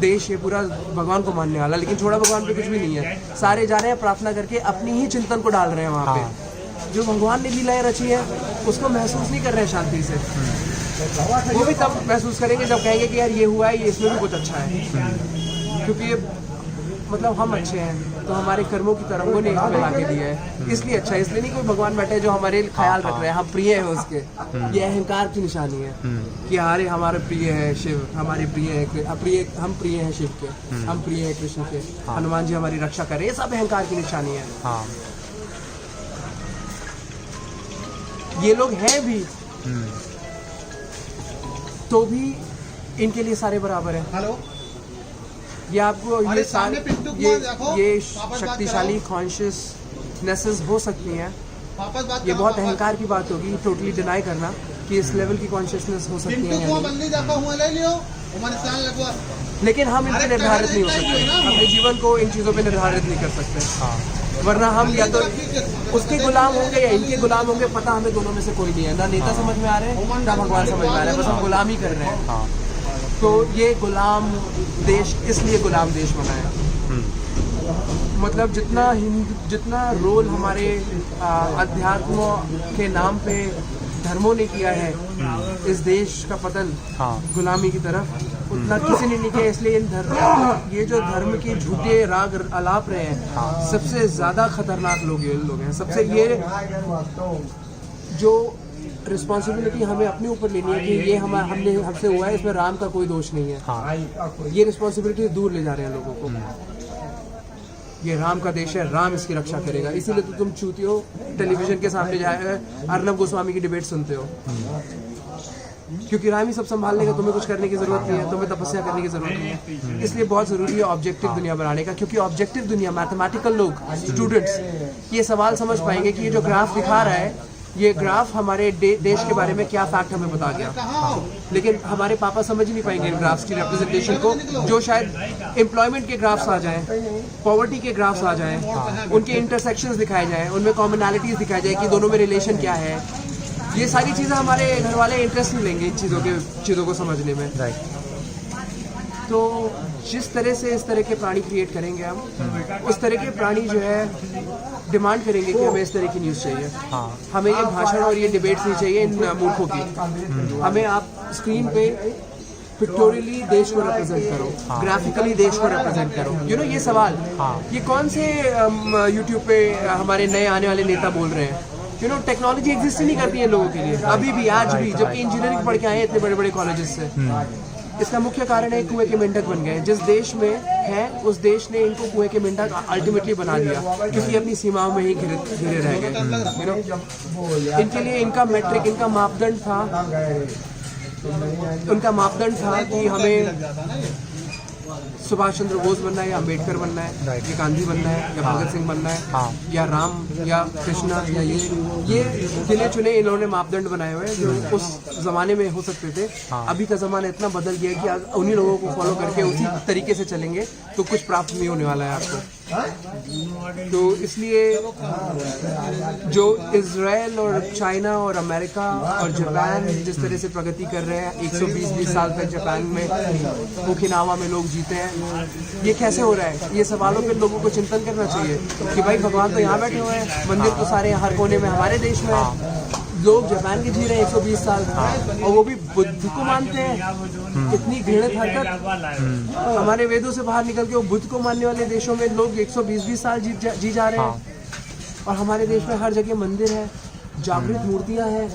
देश ये पूरा भगवान को मानने वाला, लेकिन छोड़ा भगवान पे कुछ भी नहीं है। सारे जा रहे हैं प्रार्थना करके, अपनी ही चिंतन को डाल रहे हैं वहाँ पे। जो भगवान ने लीलाएं रची है उसको महसूस नहीं कर रहे हैं शांति से। वो भी तब महसूस करेंगे जब कहेंगे कि यार ये हुआ है, ये इसमें भी कुछ अच्छा है। क्योंकि ये मतलब हम अच्छे हैं तो हमारे कर्मों की तरंगों ने हमें लाके दिया है, इसलिए अच्छा है। इसलिए नहीं कोई भगवान बैठे जो हमारे ख्याल रख रहे हैं, हम प्रिय हैं उसके। ये अहंकार की निशानी है कि अरे हमारे प्रिय है शिव, हमारे प्रिय है हम प्रिय हैं शिव के, हम प्रिय हैं कृष्ण के, हनुमान जी हमारी रक्षा करें, ये सब अहंकार की निशानी है। ये लोग हैं भी तो भी इनके लिए सारे बराबर हैं। हेलो, ये आपको ये शक्तिशाली कॉन्शियसनेसेस हो सकती हैं। ये बहुत अहंकार की बात होगी टोटली डिनाई करना कि इस लेवल की कॉन्शियसनेस हो सकती है, लेकिन हम इन पे निर्धारित नहीं हो सकते। अपने जीवन को इन चीज़ों पे निर्धारित नहीं कर सकते, वरना हम या तो उसके गुलाम होंगे या इनके गुलाम होंगे। पता हमें दोनों में से कोई नहीं है, ना नेता समझ में आ रहे हैं ना भगवान समझ में आ रहे हैं, बस हम गुलाम ही कर रहे हैं। तो ये गुलाम देश इसलिए गुलाम देश बना है। मतलब जितना रोल हमारे अध्यात्म के नाम पे धर्मों ने किया है इस देश का पतन गुलामी की तरफ, उतना किसी ने नहीं किया। इसलिए ये जो धर्म के झूठे राग अलाप रहे हैं, सबसे ज्यादा खतरनाक लोग ये लोग हैं। सबसे ये जो रिस्पॉन्सिबिलिटी हमें अपने ऊपर लेनी है कि ये हमसे हुआ है, इसमें राम का कोई दोष नहीं है। ये रिस्पॉन्सिबिलिटी दूर ले जा रहे हैं लोगों को। ये राम का देश है, राम इसकी रक्षा करेगा। इसीलिए तो तुम चूतियो टेलीविजन के सामने जाए अर्नब गोस्वामी की डिबेट सुनते हो, क्योंकि राम ही सब संभाल लेगा, तुम्हें कुछ करने की जरूरत नहीं है, तुम्हें तपस्या करने की जरूरत नहीं है। इसलिए बहुत जरूरी है ऑब्जेक्टिव दुनिया बनाने का, क्योंकि ऑब्जेक्टिव दुनिया मैथमेटिकल लोग स्टूडेंट्स ये सवाल समझ पाएंगे कि ये जो ग्राफ दिखा रहा है ये ग्राफ हमारे देश के बारे में क्या फैक्ट हमें बता गया, लेकिन हमारे पापा समझ ही नहीं पाएंगे इन ग्राफ्स की रिप्रेजेंटेशन को, जो शायद एम्प्लॉयमेंट के ग्राफ्स आ जाएं, पॉवर्टी के ग्राफ्स आ जाएं, उनके इंटरसेक्शंस दिखाए जाएं, उनमें कॉमनैलिटीज दिखाई जाए कि दोनों में रिलेशन क्या है। ये सारी चीज़ें हमारे घर वाले इंटरेस्ट नहीं लेंगे इन चीज़ों को समझने में। तो जिस तरह से इस तरह के प्राणी क्रिएट करेंगे हम, उस तरह के प्राणी जो है डिमांड करेंगे कि हमें इस तरह की न्यूज़ चाहिए, हमें ये भाषण और ये डिबेट्स नहीं चाहिए इन मूर्खों की। हमें आप स्क्रीन पे पिक्टोरियली देश को रिप्रेजेंट करो, ग्राफिकली देश को रिप्रेजेंट करो। ये सवाल ये कौन से यूट्यूब पे हमारे नए आने वाले नेता बोल रहे हैं? टेक्नोलॉजी एग्जिस्ट ही नहीं करती है लोगों के लिए अभी भी, आज भी, जबकि इंजीनियरिंग पढ़ के आए हैं इतने बड़े बड़े कॉलेजेस से। इसका मुख्य कारण है कुएं के मेंढक बन गए। जिस देश में है उस देश ने इनको कुएं के मेंढक अल्टीमेटली बना दिया, क्योंकि अपनी सीमाओं में ही घिरे रह गए। इनके लिए इनका मैट्रिक, इनका मापदंड था कि हमें सुभाष चंद्र बोस बनना है या अम्बेडकर बनना है या गांधी बनना है या भगत सिंह बनना है या राम या कृष्णा या ये गिने चुने इन्होंने मापदंड बनाए हुए हैं जो उस जमाने में हो सकते थे। अभी का जमाना इतना बदल गया कि उन्हीं लोगों को फॉलो करके उसी तरीके से चलेंगे तो कुछ प्राप्त नहीं होने वाला है आपको। तो इसलिए जो इजराइल और चाइना और अमेरिका और जापान जिस तरह से प्रगति कर रहे हैं, 120 साल तक जापान में ओकिनावा में लोग जीते हैं, ये कैसे हो रहा है? ये सवालों पे लोगों को चिंतन करना चाहिए कि भाई भगवान तो यहाँ बैठे हुए हैं, मंदिर तो सारे हर कोने में हमारे देश में है, लोग जापान के जी रहे हैं 120 साल और वो भी बुद्ध को मानते हैं। इतनी घृणित हरकत हमारे वेदों से बाहर निकल के वो बुद्ध को मानने वाले देशों में लोग 120 साल जी जा रहे हैं, और हमारे देश में हर जगह मंदिर है, जागृत मूर्तियां हैं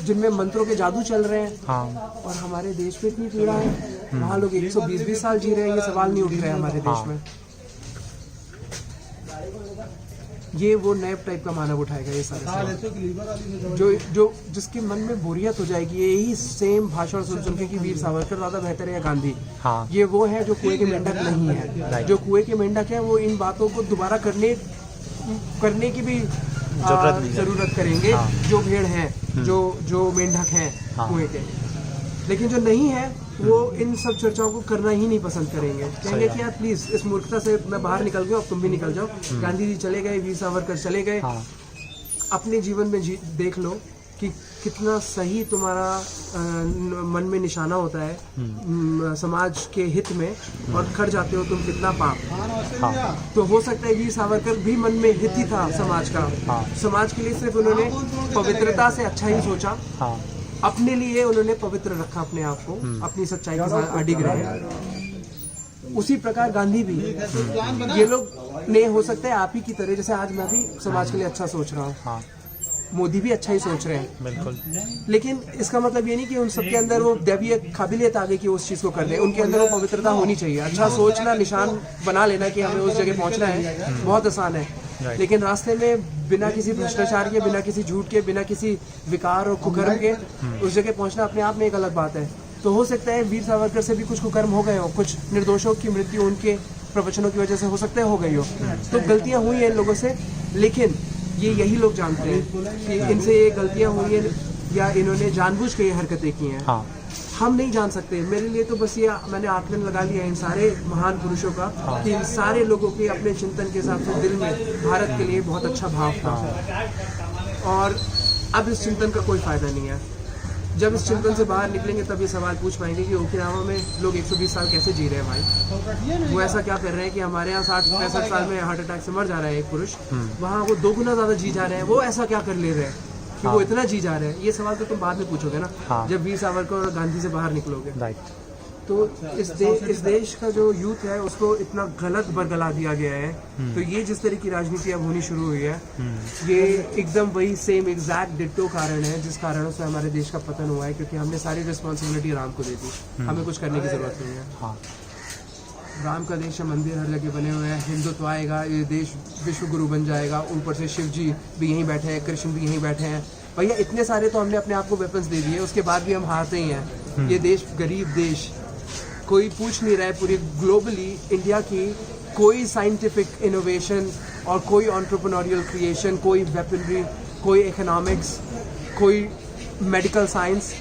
जिनमें मंत्रों के जादू चल रहे हैं, और हमारे देश में इतनी पीड़ा है, वहाँ लोग 120 साल जी रहे हैं। ये सवाल नहीं उठ रहे हैं हमारे देश में। ये वो नए टाइप का मानव उठाएगा ये सारे जो जिसके मन में बोरियत हो जाएगी यही सेम भाषण सुन के कि वीर सावरकर ज्यादा बेहतर है या गांधी। ये वो है जो कुएं के मेंढक नहीं है। जो कुएं के मेंढक है वो इन बातों को दोबारा करने की भी जरूरत करेंगे। जो भेड़ हैं, जो मेंढक हैं कुएं के, लेकिन जो नहीं है वो इन सब चर्चाओं को करना ही नहीं पसंद करेंगे। कहेंगे कि यार प्लीज इस मूर्खता से मैं बाहर निकल गया, अब तुम भी निकल जाओ। गांधी जी चले गए, वीर सावरकर चले गए, अपने जीवन में देख लो कि कितना सही तुम्हारा मन में निशाना होता है समाज के हित में, और खड़ जाते हो तुम कितना पाप। तो हो सकता है वीर सावरकर भी मन में हित ही था समाज का। समाज के लिए सिर्फ उन्होंने पवित्रता से अच्छा ही सोचा, अपने लिए उन्होंने पवित्र रखा अपने आप को, अपनी सच्चाई के साथ अडिग रहे। उसी प्रकार गांधी भी, ये लोग ने हो सकता है आप ही की तरह, जैसे आज मैं भी समाज के लिए अच्छा सोच रहा हूँ, मोदी भी अच्छा ही सोच रहे हैं बिल्कुल, लेकिन इसका मतलब ये नहीं कि उन सबके अंदर वो दैवीय काबिलियत आ गई कि उस चीज़ को कर दें। उनके अंदर वो पवित्रता होनी चाहिए। अच्छा सोचना, निशान बना लेना कि हमें उस जगह पहुंचना है, बहुत आसान है, लेकिन रास्ते में बिना किसी भ्रष्टाचार के, बिना किसी झूठ के, बिना किसी विकार और कुकर्म के उस जगह पहुंचना अपने आप में एक अलग बात है। तो हो सकता है वीर सावरकर से भी कुछ कुकर्म हो गए हो, कुछ निर्दोषों की मृत्यु उनके प्रवचनों की वजह से हो सकता है हो गई हो, तो गलतियां हुई हैं इन लोगों से, लेकिन यही लोग जानते हैं कि इनसे ये गलतियां हुई हैं या इन्होंने जानबूझ के ये हरकतें की हैं। हम नहीं जान सकते। मेरे लिए तो बस ये मैंने आकलन लगा लिया इन सारे महान पुरुषों का कि इन सारे लोगों के अपने चिंतन के हिसाब से दिल में भारत के लिए बहुत अच्छा भाव था, और अब इस चिंतन का कोई फायदा नहीं है। जब इस चिंतन से बाहर निकलेंगे तब ये सवाल पूछ पाएंगे कि ओकिनावा में लोग 120 साल कैसे जी रहे हैं भाई। वो ऐसा क्या कर रहे हैं कि हमारे यहाँ 60-65 साल में हार्ट अटैक से मर जा रहा है एक पुरुष, वहाँ वो 2 गुना ज़्यादा जी जा रहे हैं। वो ऐसा क्या कर ले रहे हैं कि वो इतना जी जा रहे हैं? ये सवाल तो तुम बाद में पूछोगे ना, जब वीर सावरकर और गांधी से बाहर निकलोगे। तो इस देश का जो यूथ है उसको इतना गलत बरगला दिया गया है। तो ये जिस तरह की राजनीति अब होनी शुरू हुई है, ये एकदम वही सेम एग्जैक्ट डिट्टो कारण है जिस कारणों से हमारे देश का पतन हुआ है, क्योंकि हमने सारी रिस्पॉन्सिबिलिटी राम को दे दी। हमें कुछ करने की जरूरत नहीं है। राम का देश है, मंदिर हर जगह बने हुए हैं, हिंदुत्व आएगा, ये देश विश्व गुरु बन जाएगा। ऊपर से शिव जी भी यहीं बैठे हैं, कृष्ण भी यहीं बैठे हैं। भैया इतने सारे तो हमने अपने आप को वेपन्स दे दिए, उसके बाद भी हम हारते ही हैं। ये देश गरीब देश, कोई पूछ नहीं रहा है पूरी ग्लोबली इंडिया की कोई साइंटिफिक इनोवेशन और कोई एंटरप्रेन्योरियल क्रिएशन, कोई वेपनरी, कोई इकोनॉमिक्स, कोई मेडिकल साइंस,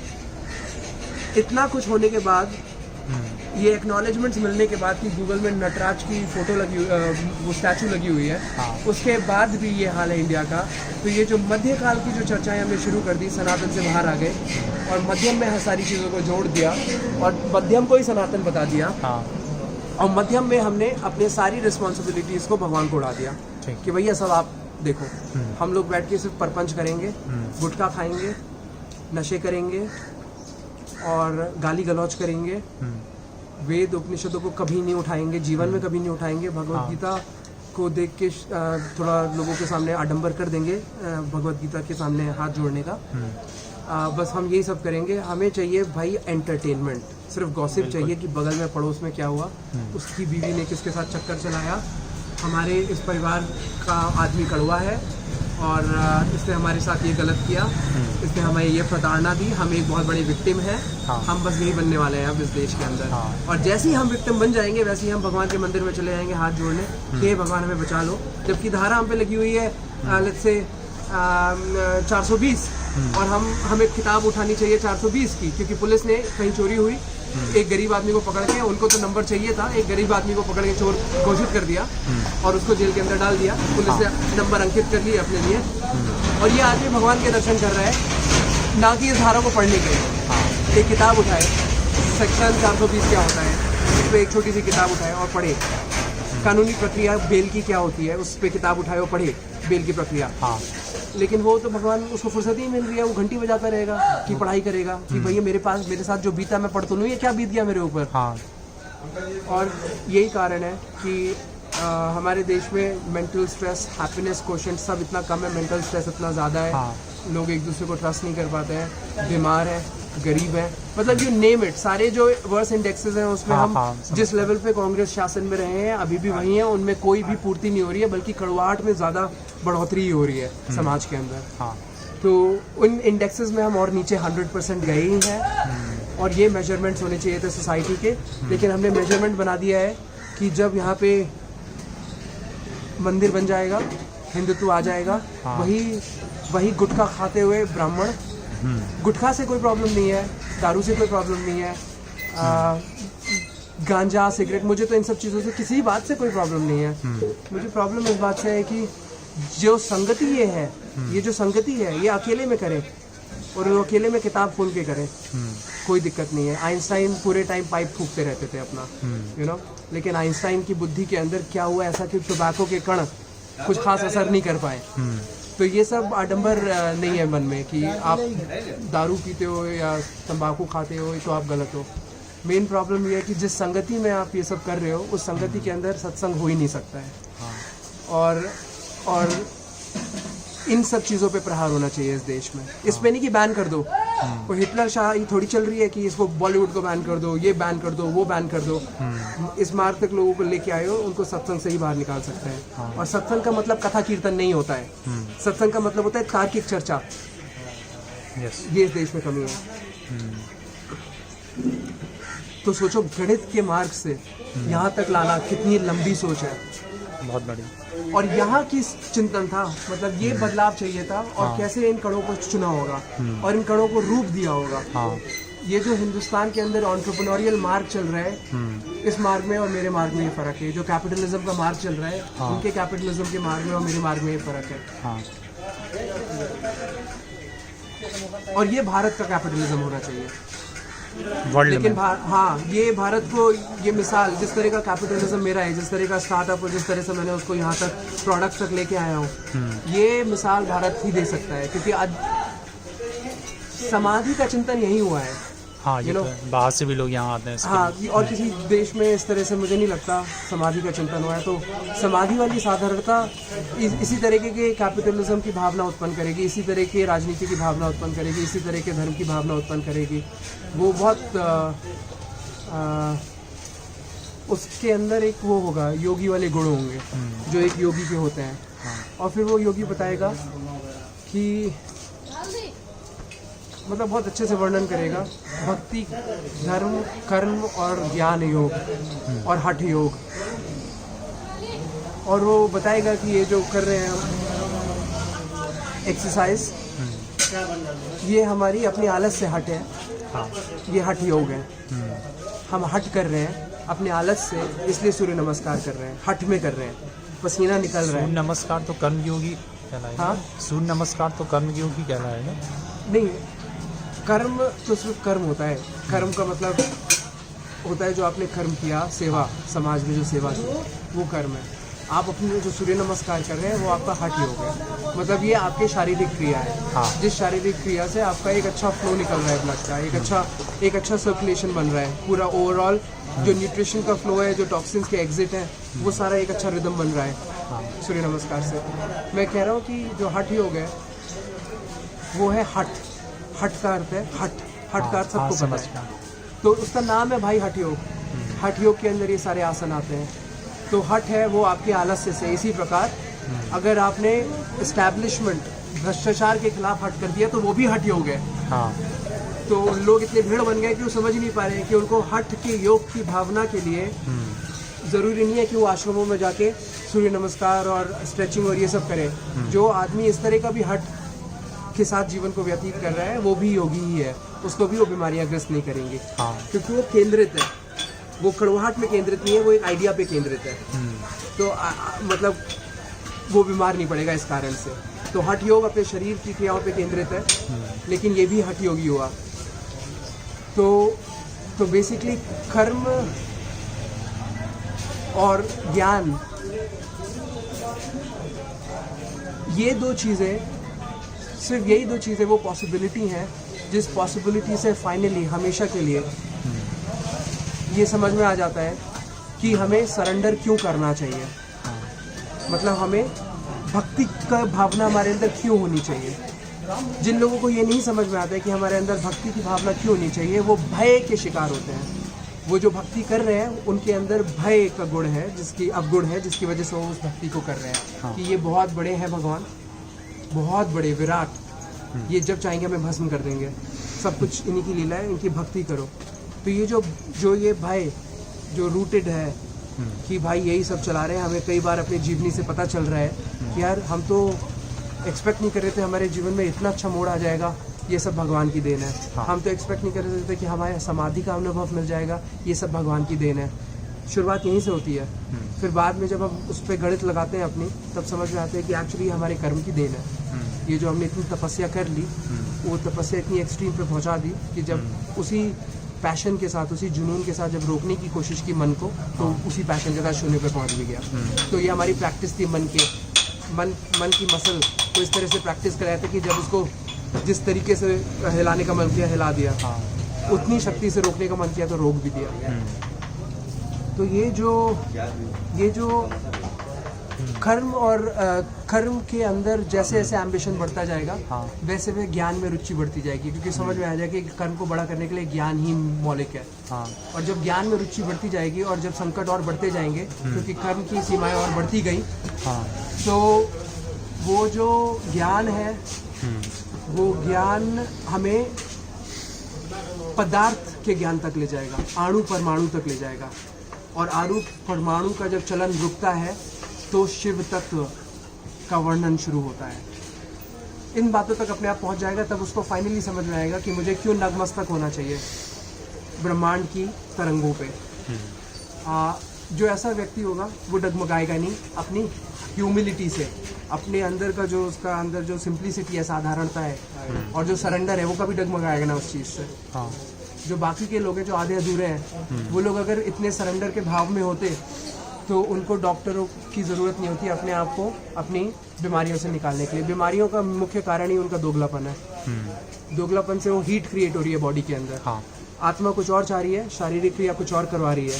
इतना कुछ होने के बाद, ये एक्नॉलेजमेंट्स मिलने के बाद कि गूगल में नटराज की फ़ोटो लगी, वो स्टैचू लगी हुई है, उसके बाद भी ये हाल है इंडिया का। तो ये जो मध्यकाल की जो चर्चाएं हमने शुरू कर दी, सनातन से बाहर आ गए और मध्यम में सारी चीज़ों को जोड़ दिया और मध्यम को ही सनातन बता दिया। और मध्यम में हमने अपने सारी रिस्पॉन्सिबिलिटीज़ को भगवान को उड़ा दिया कि भैया सब आप देखो, हम लोग बैठ के सिर्फ परपंच करेंगे, गुटखा खाएंगे, नशे करेंगे और गाली गलौज करेंगे, वेद उपनिषदों को कभी नहीं उठाएंगे, जीवन में कभी नहीं उठाएंगे, भगवत गीता को देख के थोड़ा लोगों के सामने आडंबर कर देंगे भगवत गीता के सामने हाथ जोड़ने का। बस हम यही सब करेंगे। हमें चाहिए भाई एंटरटेनमेंट, सिर्फ गॉसिप चाहिए कि बगल में पड़ोस में क्या हुआ, उसकी बीवी ने किसके साथ चक्कर चलाया, हमारे इस परिवार का आदमी कड़वा है और इसने हमारे साथ ये गलत किया, इसने हमें ये प्रताड़ना दी, हम एक बहुत बड़ी विक्टिम हैं। हम बस यही बनने वाले हैं अब इस देश के अंदर। और जैसे ही हम विक्टिम बन जाएंगे वैसे ही हम भगवान के मंदिर में चले जाएंगे हाथ जोड़ने कि हे भगवान हमें बचा लो, जबकि धारा हम पे लगी हुई है लेट्स से 420 और हमें किताब उठानी चाहिए 420 की, क्योंकि पुलिस ने कहीं चोरी हुई, एक गरीब आदमी को पकड़ के, उनको तो नंबर चाहिए था, एक गरीब आदमी को पकड़ के चोर घोषित कर दिया और उसको जेल के अंदर डाल दिया, पुलिस ने नंबर अंकित कर लिए अपने लिए। और ये आदमी भगवान के दर्शन कर रहा है, ना कि इस धारा को पढ़ने के लिए। एक किताब उठाए, सेक्शन 420 क्या होता है, उस पर एक छोटी सी किताब उठाए और पढ़े। कानूनी प्रक्रिया बेल की क्या होती है, उस पर किताब उठाए और पढ़े बेल की प्रक्रिया। लेकिन वो तो भगवान, उसको फुर्सत ही मिल रही है, वो घंटी बजाता रहेगा कि पढ़ाई करेगा कि भैया मेरे साथ जो बीता मैं पढ़ तो लूँ, ये क्या बीत गया मेरे ऊपर। और यही कारण है कि हमारे देश में मेंटल स्ट्रेस, हैप्पीनेस क्वोशेंट सब इतना कम है, मेंटल स्ट्रेस इतना ज़्यादा है, लोग एक दूसरे को ट्रस्ट नहीं कर पाते हैं, बीमार है, गरीब है, मतलब यू नेम इट, सारे जो वर्स इंडेक्सेस हैं उसमें हम जिस लेवल पे कांग्रेस शासन में रहे हैं अभी भी वही हैं, उनमें कोई भी पूर्ति नहीं हो रही है, बल्कि कड़वाहट में ज़्यादा बढ़ोतरी ही हो रही है समाज के अंदर। तो उन इंडेक्सेस में हम और नीचे 100% गए ही हैं और ये मेजरमेंट्स होने चाहिए थे सोसाइटी के, लेकिन हमने मेजरमेंट बना दिया है कि जब यहाँ पे मंदिर बन जाएगा, हिंदुत्व आ जाएगा, वही गुटखा खाते हुए ब्राह्मण, गुटखा से कोई प्रॉब्लम नहीं है, दारू से कोई प्रॉब्लम नहीं है, गांजा, सिगरेट, मुझे तो इन सब चीज़ों से किसी बात से कोई प्रॉब्लम नहीं है। मुझे प्रॉब्लम इस बात से है कि जो संगति ये है, ये जो संगति है, ये अकेले में करें और वो अकेले में किताब खोल के करें, कोई दिक्कत नहीं है। आइंस्टाइन पूरे टाइम पाइप फूकते रहते थे अपना, यू नो, लेकिन आइंस्टाइन की बुद्धि के अंदर क्या हुआ ऐसा कि टोबैको के कण कुछ खास असर नहीं कर पाए। तो ये सब आडंबर नहीं है मन में कि आप दारू पीते हो या तंबाकू खाते हो तो आप गलत हो। मेन प्रॉब्लम ये है कि जिस संगति में आप ये सब कर रहे हो उस संगति के अंदर सत्संग हो ही नहीं सकता है। और इन सब चीज़ों पे प्रहार होना चाहिए इस देश में। इस पे नहीं कि बैन कर दो, वो हिटलर शाही थोड़ी चल रही है कि इसको बॉलीवुड को बैन कर दो, ये बैन कर दो, वो बैन कर दो। इस मार्ग तक लोगों को लेके आए हो, उनको सत्संग से ही बाहर निकाल सकते हैं। और सत्संग का मतलब कथा कीर्तन नहीं होता है, सत्संग का मतलब होता है तार्किक चर्चा। ये इस देश में कमी है। तो सोचो गणित के मार्ग से यहाँ तक लाना कितनी लंबी सोच है, बहुत बड़ी। और यहाँ की चिंतन था, मतलब ये बदलाव चाहिए था और कैसे इन कणों को चुना होगा और इन कणों को रूप दिया होगा। ये जो हिंदुस्तान के अंदर एंटरप्रेन्योरियल मार्ग चल रहा है, इस मार्ग में और मेरे मार्ग में ये फर्क है। जो कैपिटलिज्म का मार्ग चल रहा है, उनके कैपिटलिज्म के मार्ग में और मेरे मार्ग में ये फर्क है। और ये भारत का कैपिटलिज्म होना चाहिए। लेकिन ये भारत को, ये मिसाल जिस तरह का कैपिटलिज्म मेरा है, जिस तरह का स्टार्टअप और जिस तरह से मैंने उसको यहाँ तक प्रोडक्ट तक लेके आया हूँ, ये मिसाल भारत ही दे सकता है। क्योंकि आज समाधि का चिंतन यही हुआ है। ये तो बाहर से भी लोग यहाँ आते हैं। और किसी देश में इस तरह से मुझे नहीं लगता समाधि का चिंतन हुआ है। तो समाधि वाली साधारणता इसी तरीके के कैपिटलिज्म की भावना उत्पन्न करेगी, इसी तरह की राजनीति की भावना उत्पन्न करेगी, इसी तरह के धर्म की भावना उत्पन्न करेगी। वो बहुत उसके अंदर एक वो होगा, योगी वाले गुण होंगे जो एक योगी के होते हैं। और फिर वो योगी बताएगा कि मतलब बहुत अच्छे से वर्णन करेगा भक्ति, धर्म, कर्म और ज्ञान योग और हठ योग। और वो बताएगा कि ये जो कर रहे हैं हम, एक्सरसाइज, ये हमारी अपनी आलस से हट है। हाँ। ये हठ योग है। हम हट कर रहे हैं अपने आलस से, इसलिए सूर्य नमस्कार कर रहे हैं, हट में कर रहे हैं, पसीना निकल रहा है। सूर्य नमस्कार तो कर्म योगी कहलाएगा। हाँ? सूर्य नमस्कार तो कर्म योगी कहलाएगा। नहीं, कर्म तो सिर्फ कर्म होता है। कर्म का मतलब होता है जो आपने कर्म किया, सेवा, समाज में जो सेवा की, वो कर्म है। आप अपने जो सूर्य नमस्कार कर रहे हैं वो आपका हठ योग है। मतलब ये आपके शारीरिक क्रिया है। हाँ। जिस शारीरिक क्रिया से आपका एक अच्छा फ्लो निकल रहा है ब्लड का, एक अच्छा सर्कुलेशन बन रहा है। पूरा ओवरऑल जो न्यूट्रिशन का फ्लो है, जो टॉक्सिन्स के एग्जिट हैं, वो सारा एक अच्छा रिदम बन रहा है सूर्य नमस्कार से। मैं कह रहा हूँ कि जो हठ योग है वो है हठ। हठ का अर्थ है हठ। हठ का अर्थ सबको पता है, तो उसका नाम है भाई हठ योग। हठ योग के अंदर ये सारे आसन आते हैं। तो हठ है वो आपके आलस्य से। इसी प्रकार अगर आपने एस्टैब्लिशमेंट, भ्रष्टाचार के खिलाफ हट कर दिया तो वो भी हठ योग है। हाँ। तो लोग इतने भीड़ बन गए कि वो समझ ही नहीं पा रहे हैं कि उनको हठ के योग की भावना के लिए ज़रूरी नहीं है कि वो आश्रमों में जाके सूर्य नमस्कार और स्ट्रेचिंग और ये सब करे। जो आदमी इस तरह का भी हठ के साथ जीवन को व्यतीत कर रहा है वो भी योगी ही है। उसको भी वो बीमारियां ग्रस्त नहीं करेंगी। हाँ। क्योंकि वो केंद्रित है, वो कड़वाहट में केंद्रित नहीं है, वो एक आइडिया पे केंद्रित है। तो मतलब वो बीमार नहीं पड़ेगा इस कारण से। तो हठ योग अपने शरीर की क्रियाओं पे केंद्रित है, लेकिन ये भी हठ योगी हुआ। तो बेसिकली कर्म और ज्ञान, ये दो चीज़ें, सिर्फ यही दो चीज़ें वो पॉसिबिलिटी हैं जिस पॉसिबिलिटी से फाइनली हमेशा के लिए ये समझ में आ जाता है कि हमें सरेंडर क्यों करना चाहिए। मतलब हमें भक्ति का भावना हमारे अंदर क्यों होनी चाहिए। जिन लोगों को ये नहीं समझ में आता है कि हमारे अंदर भक्ति की भावना क्यों होनी चाहिए, वो भय के शिकार होते हैं। वो जो भक्ति कर रहे हैं उनके अंदर भय का गुण है, जिसकी अवगुण है, जिसकी वजह से वो उस भक्ति को कर रहे हैं। हाँ। कि ये बहुत बड़े हैं भगवान, बहुत बड़े विराट, ये जब चाहेंगे हमें भस्म कर देंगे, सब कुछ इन्हीं की लीला है, इनकी भक्ति करो। तो ये जो ये भय जो रूटेड है कि भाई यही सब चला रहे हैं, हमें कई बार अपनी जीवनी से पता चल रहा है कि यार हम तो एक्सपेक्ट नहीं कर रहे थे हमारे जीवन में इतना अच्छा मोड़ आ जाएगा, ये सब भगवान की देन है। हाँ। हम तो एक्सपेक्ट नहीं कर रहे थे कि हमारे समाधि का अनुभव मिल जाएगा, ये सब भगवान की देन है। शुरुआत यहीं से होती है। फिर बाद में जब हम उस पर गणित लगाते हैं अपनी, तब समझ में आते हैं कि एक्चुअली हमारे कर्म की देन है। ये जो हमने इतनी तपस्या कर ली, वो तपस्या इतनी एक्सट्रीम पे पहुंचा दी कि जब उसी पैशन के साथ, उसी जुनून के साथ जब रोकने की कोशिश की मन को, तो उसी पैशन के साथ शून्य पे पहुंच भी गया। तो ये हमारी प्रैक्टिस थी मन की मसल को इस तरह से प्रैक्टिस कराया था कि जब उसको जिस तरीके से हिलाने का मन किया, हिला दिया। उतनी शक्ति से रोकने का मन किया तो रोक भी दिया। तो ये जो कर्म और कर्म के अंदर जैसे जैसे एम्बिशन बढ़ता जाएगा, वैसे वैसे ज्ञान में रुचि बढ़ती जाएगी, क्योंकि समझ में आ जाएगा कि कर्म को बड़ा करने के लिए ज्ञान ही मौलिक है। और जब ज्ञान में रुचि बढ़ती जाएगी और जब संकट और बढ़ते जाएंगे, क्योंकि कर्म की सीमाएं और बढ़ती गई, तो वो जो ज्ञान है, वो ज्ञान हमें पदार्थ के ज्ञान तक ले जाएगा, अणु परमाणु तक ले जाएगा। और अणु परमाणु का जब चलन रुकता है तो शिव तत्व का वर्णन शुरू होता है। इन बातों तक अपने आप पहुंच जाएगा, तब उसको फाइनली समझ में आएगा कि मुझे क्यों नतमस्तक होना चाहिए ब्रह्मांड की तरंगों पे। जो ऐसा व्यक्ति होगा वो डगमगाएगा नहीं अपनी ह्यूमिलिटी से, अपने अंदर का जो उसका अंदर जो सिंप्लिसिटी है, साधारणता है, और जो सरेंडर है, वो कभी डगमगाएगा ना उस चीज़ से। जो बाकी के लोग हैं जो आधे अधूरे हैं, वो लोग अगर इतने सरेंडर के भाव में होते तो उनको डॉक्टरों की ज़रूरत नहीं होती अपने आप को अपनी बीमारियों से निकालने के लिए। बीमारियों का मुख्य कारण ही उनका दोगलापन है। दोगलापन से वो हीट क्रिएट हो रही है बॉडी के अंदर। आत्मा कुछ और चाह रही है, शारीरिक क्रिया कुछ और करवा रही है।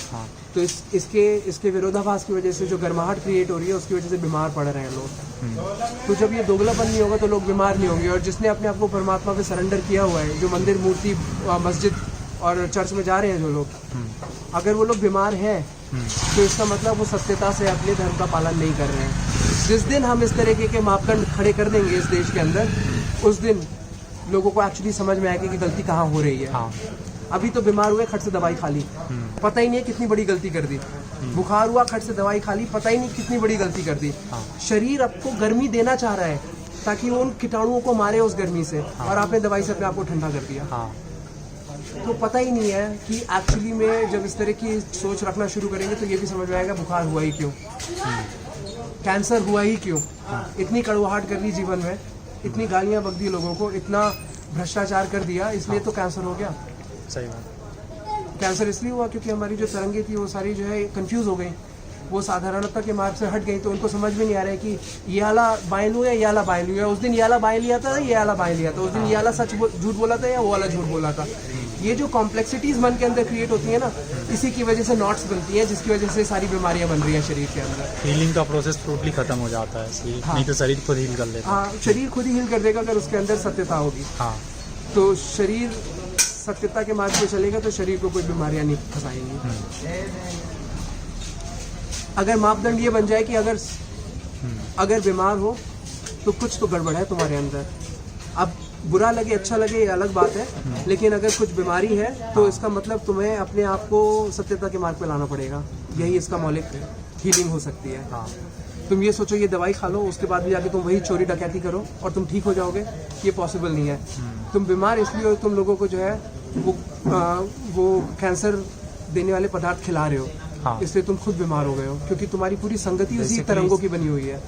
तो इसके विरोधाभास की वजह से जो गर्माहट क्रिएट हो रही है, उसकी वजह से बीमार पड़ रहे हैं लोग। तो जब ये दोगलापन नहीं होगा तो लोग बीमार नहीं होंगे। और जिसने अपने आप को परमात्मा पे सरेंडर किया हुआ है, जो मंदिर, मूर्ति, मस्जिद और चर्च में जा रहे हैं जो लोग, अगर वो लोग बीमार हैं तो इसका मतलब वो सत्यता से अपने धर्म का पालन नहीं कर रहे हैं। जिस दिन हम इस तरीके के मापदंड खड़े कर देंगे इस देश के अंदर, उस दिन लोगों को एक्चुअली समझ में आएगा कि गलती कहाँ हो रही है। अभी तो बीमार हुए, खट से दवाई खा ली, पता ही नहीं है कितनी बड़ी गलती कर दी। बुखार हुआ, खट से दवाई खा ली, पता ही नहीं कितनी बड़ी गलती कर दी। शरीर आपको गर्मी देना चाह रहा है, ताकि वो उन कीटाणुओं को मारे उस गर्मी से, और आपने दवाई से अपने आप को ठंडा कर दिया। हाँ तो पता ही नहीं है कि एक्चुअली में जब इस तरह की सोच रखना शुरू करेंगे तो ये भी समझ में आएगा बुखार हुआ ही क्यों, कैंसर हुआ ही क्यों, इतनी कड़वाहट कर दी जीवन में, इतनी गालियां बक दी लोगों को, इतना भ्रष्टाचार कर दिया, इसलिए तो कैंसर हो गया। सही बात। कैंसर इसलिए हुआ क्योंकि हमारी जो तरंगे थी वो सारी जो है कंफ्यूज हो गई, वो साधारणता के मार्ग से हट गई, तो उनको समझ में नहीं आ रहा है कि ये आला बाएं लूँ या ये आला बाएं लूँ, या उस दिन ये आला बाएं लिया था, ये आला बाएं लिया था, उस दिन ये आला झूठ बोला था या वो वाला झूठ बोला था। ये जो कॉम्प्लेक्सिटीज मन के अंदर क्रिएट होती है ना, इसी की वजह से नॉट्स बनती हैं, जिसकी वजह से सारी बीमारियां बन रही हैं शरीर के अंदर। हीलिंग का प्रोसेस टोटली खत्म हो जाता है इसलिए। हाँ। नहीं तो शरीर खुद हील कर लेता है। हाँ, शरीर खुद ही हील कर देगा अगर उसके अंदर सत्यता होगी। हाँ तो शरीर सत्यता के मार्ग पे चलेगा तो शरीर को कोई बीमारियां नहीं फंसाएंगी। अगर मापदंड ये बन जाए कि अगर बीमार हो तो कुछ तो गड़बड़ है तुम्हारे अंदर। अब बुरा लगे अच्छा लगे ये अलग बात है, लेकिन अगर कुछ बीमारी है तो इसका मतलब तुम्हें अपने आप को सत्यता के मार्ग पे लाना पड़ेगा। यही इसका मौलिक हीलिंग हो सकती है। हाँ तुम ये सोचो ये दवाई खा लो, उसके बाद भी जाके तुम वही चोरी डकैती करो और तुम ठीक हो जाओगे, ये पॉसिबल नहीं है। तुम बीमार इसलिए हो, तुम लोगों को जो है वो कैंसर देने वाले पदार्थ खिला रहे हो। हाँ। इसलिए तुम खुद बीमार हो गए हो, क्योंकि तुम्हारी पूरी संगति उसी तरंगों की बनी हुई है।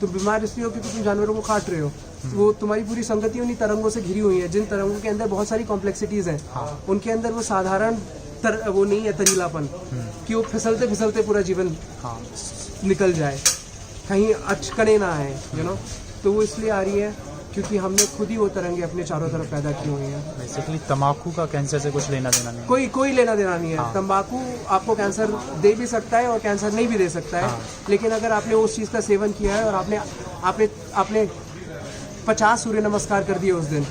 तुम बीमार इसलिए हो क्योंकि तुम जानवरों को काट रहे हो, वो तुम्हारी पूरी संगति उन्हीं तरंगों से घिरी हुई है, जिन तरंगों के अंदर बहुत सारी कॉम्प्लेक्सिटीज हैं। हाँ। उनके अंदर वो साधारण वो नहीं है तरीलापन कि वो फिसलते फिसलते पूरा जीवन हाँ निकल जाए, कहीं अचकने ना आए, तो वो इसलिए आ रही है क्योंकि हमने खुद ही वो तरंगे अपने चारों तरफ पैदा की हुई हैं। बेसिकली तम्बाकू का कैंसर से कुछ लेना देना नहीं। कोई लेना देना नहीं है। हाँ। तंबाकू आपको कैंसर दे भी सकता है और कैंसर नहीं भी दे सकता है। हाँ। लेकिन अगर आपने उस चीज़ का सेवन किया है और आपने 50 सूर्य नमस्कार कर दिए उस दिन,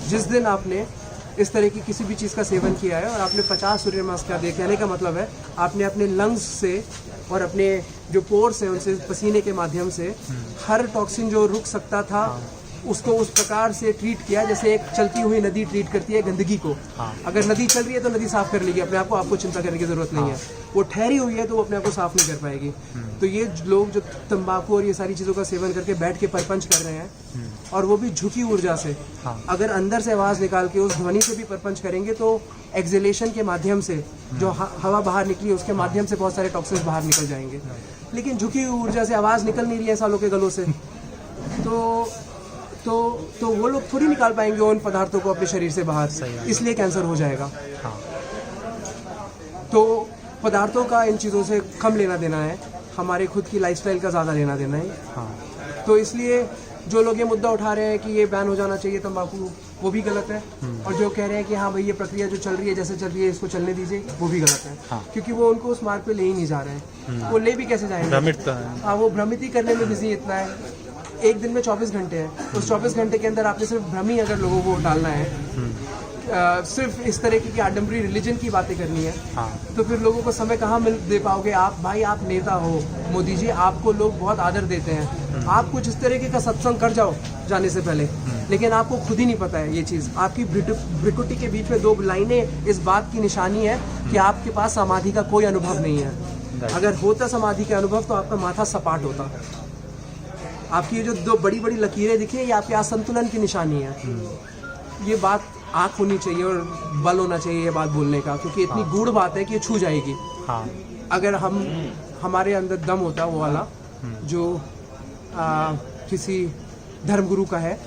जिस दिन आपने इस तरह की किसी भी चीज़ का सेवन किया है और आपने 50 सूर्य नमस्कार दिए, कहने का मतलब है आपने अपने लंग्स से और अपने जो पोर्स हैं उनसे पसीने के माध्यम से हर टॉक्सिन जो रुक सकता था उसको उस प्रकार से ट्रीट किया जैसे एक चलती हुई नदी ट्रीट करती है गंदगी को। हाँ। अगर नदी चल रही है तो नदी साफ कर लेगी अपने आप को, आपको चिंता करने की जरूरत नहीं है। वो ठहरी हुई है तो वो अपने आप को साफ नहीं कर पाएगी। तो ये लोग जो तंबाकू और ये सारी चीज़ों का सेवन करके बैठ के परपंच कर रहे हैं, और वो भी झुकी ऊर्जा से, अगर अंदर से आवाज़ निकाल के उस ध्वनि से भी परपंच करेंगे तो एक्सहेलेशन के माध्यम से जो हवा बाहर निकली उसके माध्यम से बहुत सारे टॉक्सिन्स बाहर निकल जाएंगे। लेकिन झुकी हुई ऊर्जा से आवाज़ निकल नहीं रही है सालों के गलों से, तो वो लोग थोड़ी निकाल पाएंगे उन पदार्थों को अपने शरीर से बाहर, इसलिए कैंसर हो जाएगा। हाँ। तो पदार्थों का इन चीज़ों से कम लेना देना है, हमारे खुद की लाइफस्टाइल का ज़्यादा लेना देना है। हाँ। तो इसलिए जो लोग ये मुद्दा उठा रहे हैं कि ये बैन हो जाना चाहिए तंबाकू, वो भी गलत है। और जो कह रहे हैं कि हाँ भाई ये प्रक्रिया जो चल रही है जैसे चल रही है इसको चलने दीजिए, वो भी गलत है। हाँ। क्योंकि वो उनको उस मार्ग पे ले ही नहीं जा रहे हैं। वो ले भी कैसे जाएंगे? भ्रमित है। हाँ, वो भ्रमित ही करने में बिजी इतना है। एक दिन में 24 घंटे हैं, उस 24 घंटे के अंदर आपने सिर्फ भ्रम ही अगर लोगों को डालना है, सिर्फ इस तरह की आडम्बरी रिलीजन की बातें करनी है, तो फिर लोगों को समय कहाँ मिल दे पाओगे आप? भाई आप नेता हो मोदी जी, आपको लोग बहुत आदर देते हैं, आप कुछ इस तरीके का सत्संग कर जाओ जाने से पहले, लेकिन आपको खुद ही नहीं पता है ये चीज़। आपकी भ्रिकुटी के बीच में 2 लाइनें इस बात की निशानी है कि आपके पास समाधि का कोई अनुभव नहीं है। अगर होता समाधि का अनुभव तो आपका माथा सपाट होता। आपकी ये जो 2 बड़ी बड़ी लकीरें दिखी है ये आपके असंतुलन की निशानी है। ये बात आँख होनी चाहिए और बल होना चाहिए ये बात बोलने का, क्योंकि इतनी गूढ़ बात है कि ये छू जाएगी। हाँ। अगर हमारे अंदर दम होता वो वाला जो किसी धर्मगुरु का है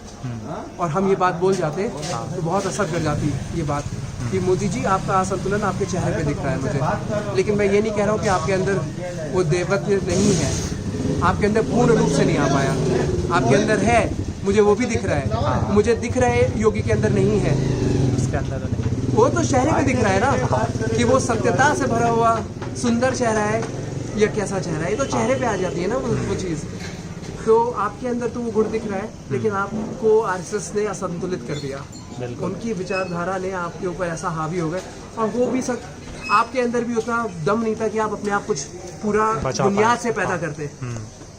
और हम ये बात बोल जाते तो बहुत असर कर जाती ये बात कि मोदी जी आपका असंतुलन आपके चेहरे पे दिख रहा है मुझे। लेकिन मैं ये नहीं कह रहा हूँ कि आपके अंदर वो देवत्व नहीं है, आपके अंदर पूर्ण रूप से नहीं आ पाया, आपके अंदर है, मुझे वो भी दिख रहा है। मुझे दिख रहा है योगी के अंदर नहीं है, उसके अंदर नहीं, वो तो चेहरे पे दिख रहा है ना कि वो सत्यता से भरा हुआ सुंदर चेहरा है या कैसा चेहरा है, ये तो चेहरे पे आ जाती है ना वो चीज़। तो आपके अंदर तो वो गुण दिख रहा है, लेकिन आपको आरएसएस ने असंतुलित कर दिया। उनकी विचारधारा ने आपके ऊपर ऐसा हावी हो गए, और वो भी आपके अंदर भी उतना दम नहीं था कि आप अपने आप कुछ पूरा बुनियाद से पैदा करते,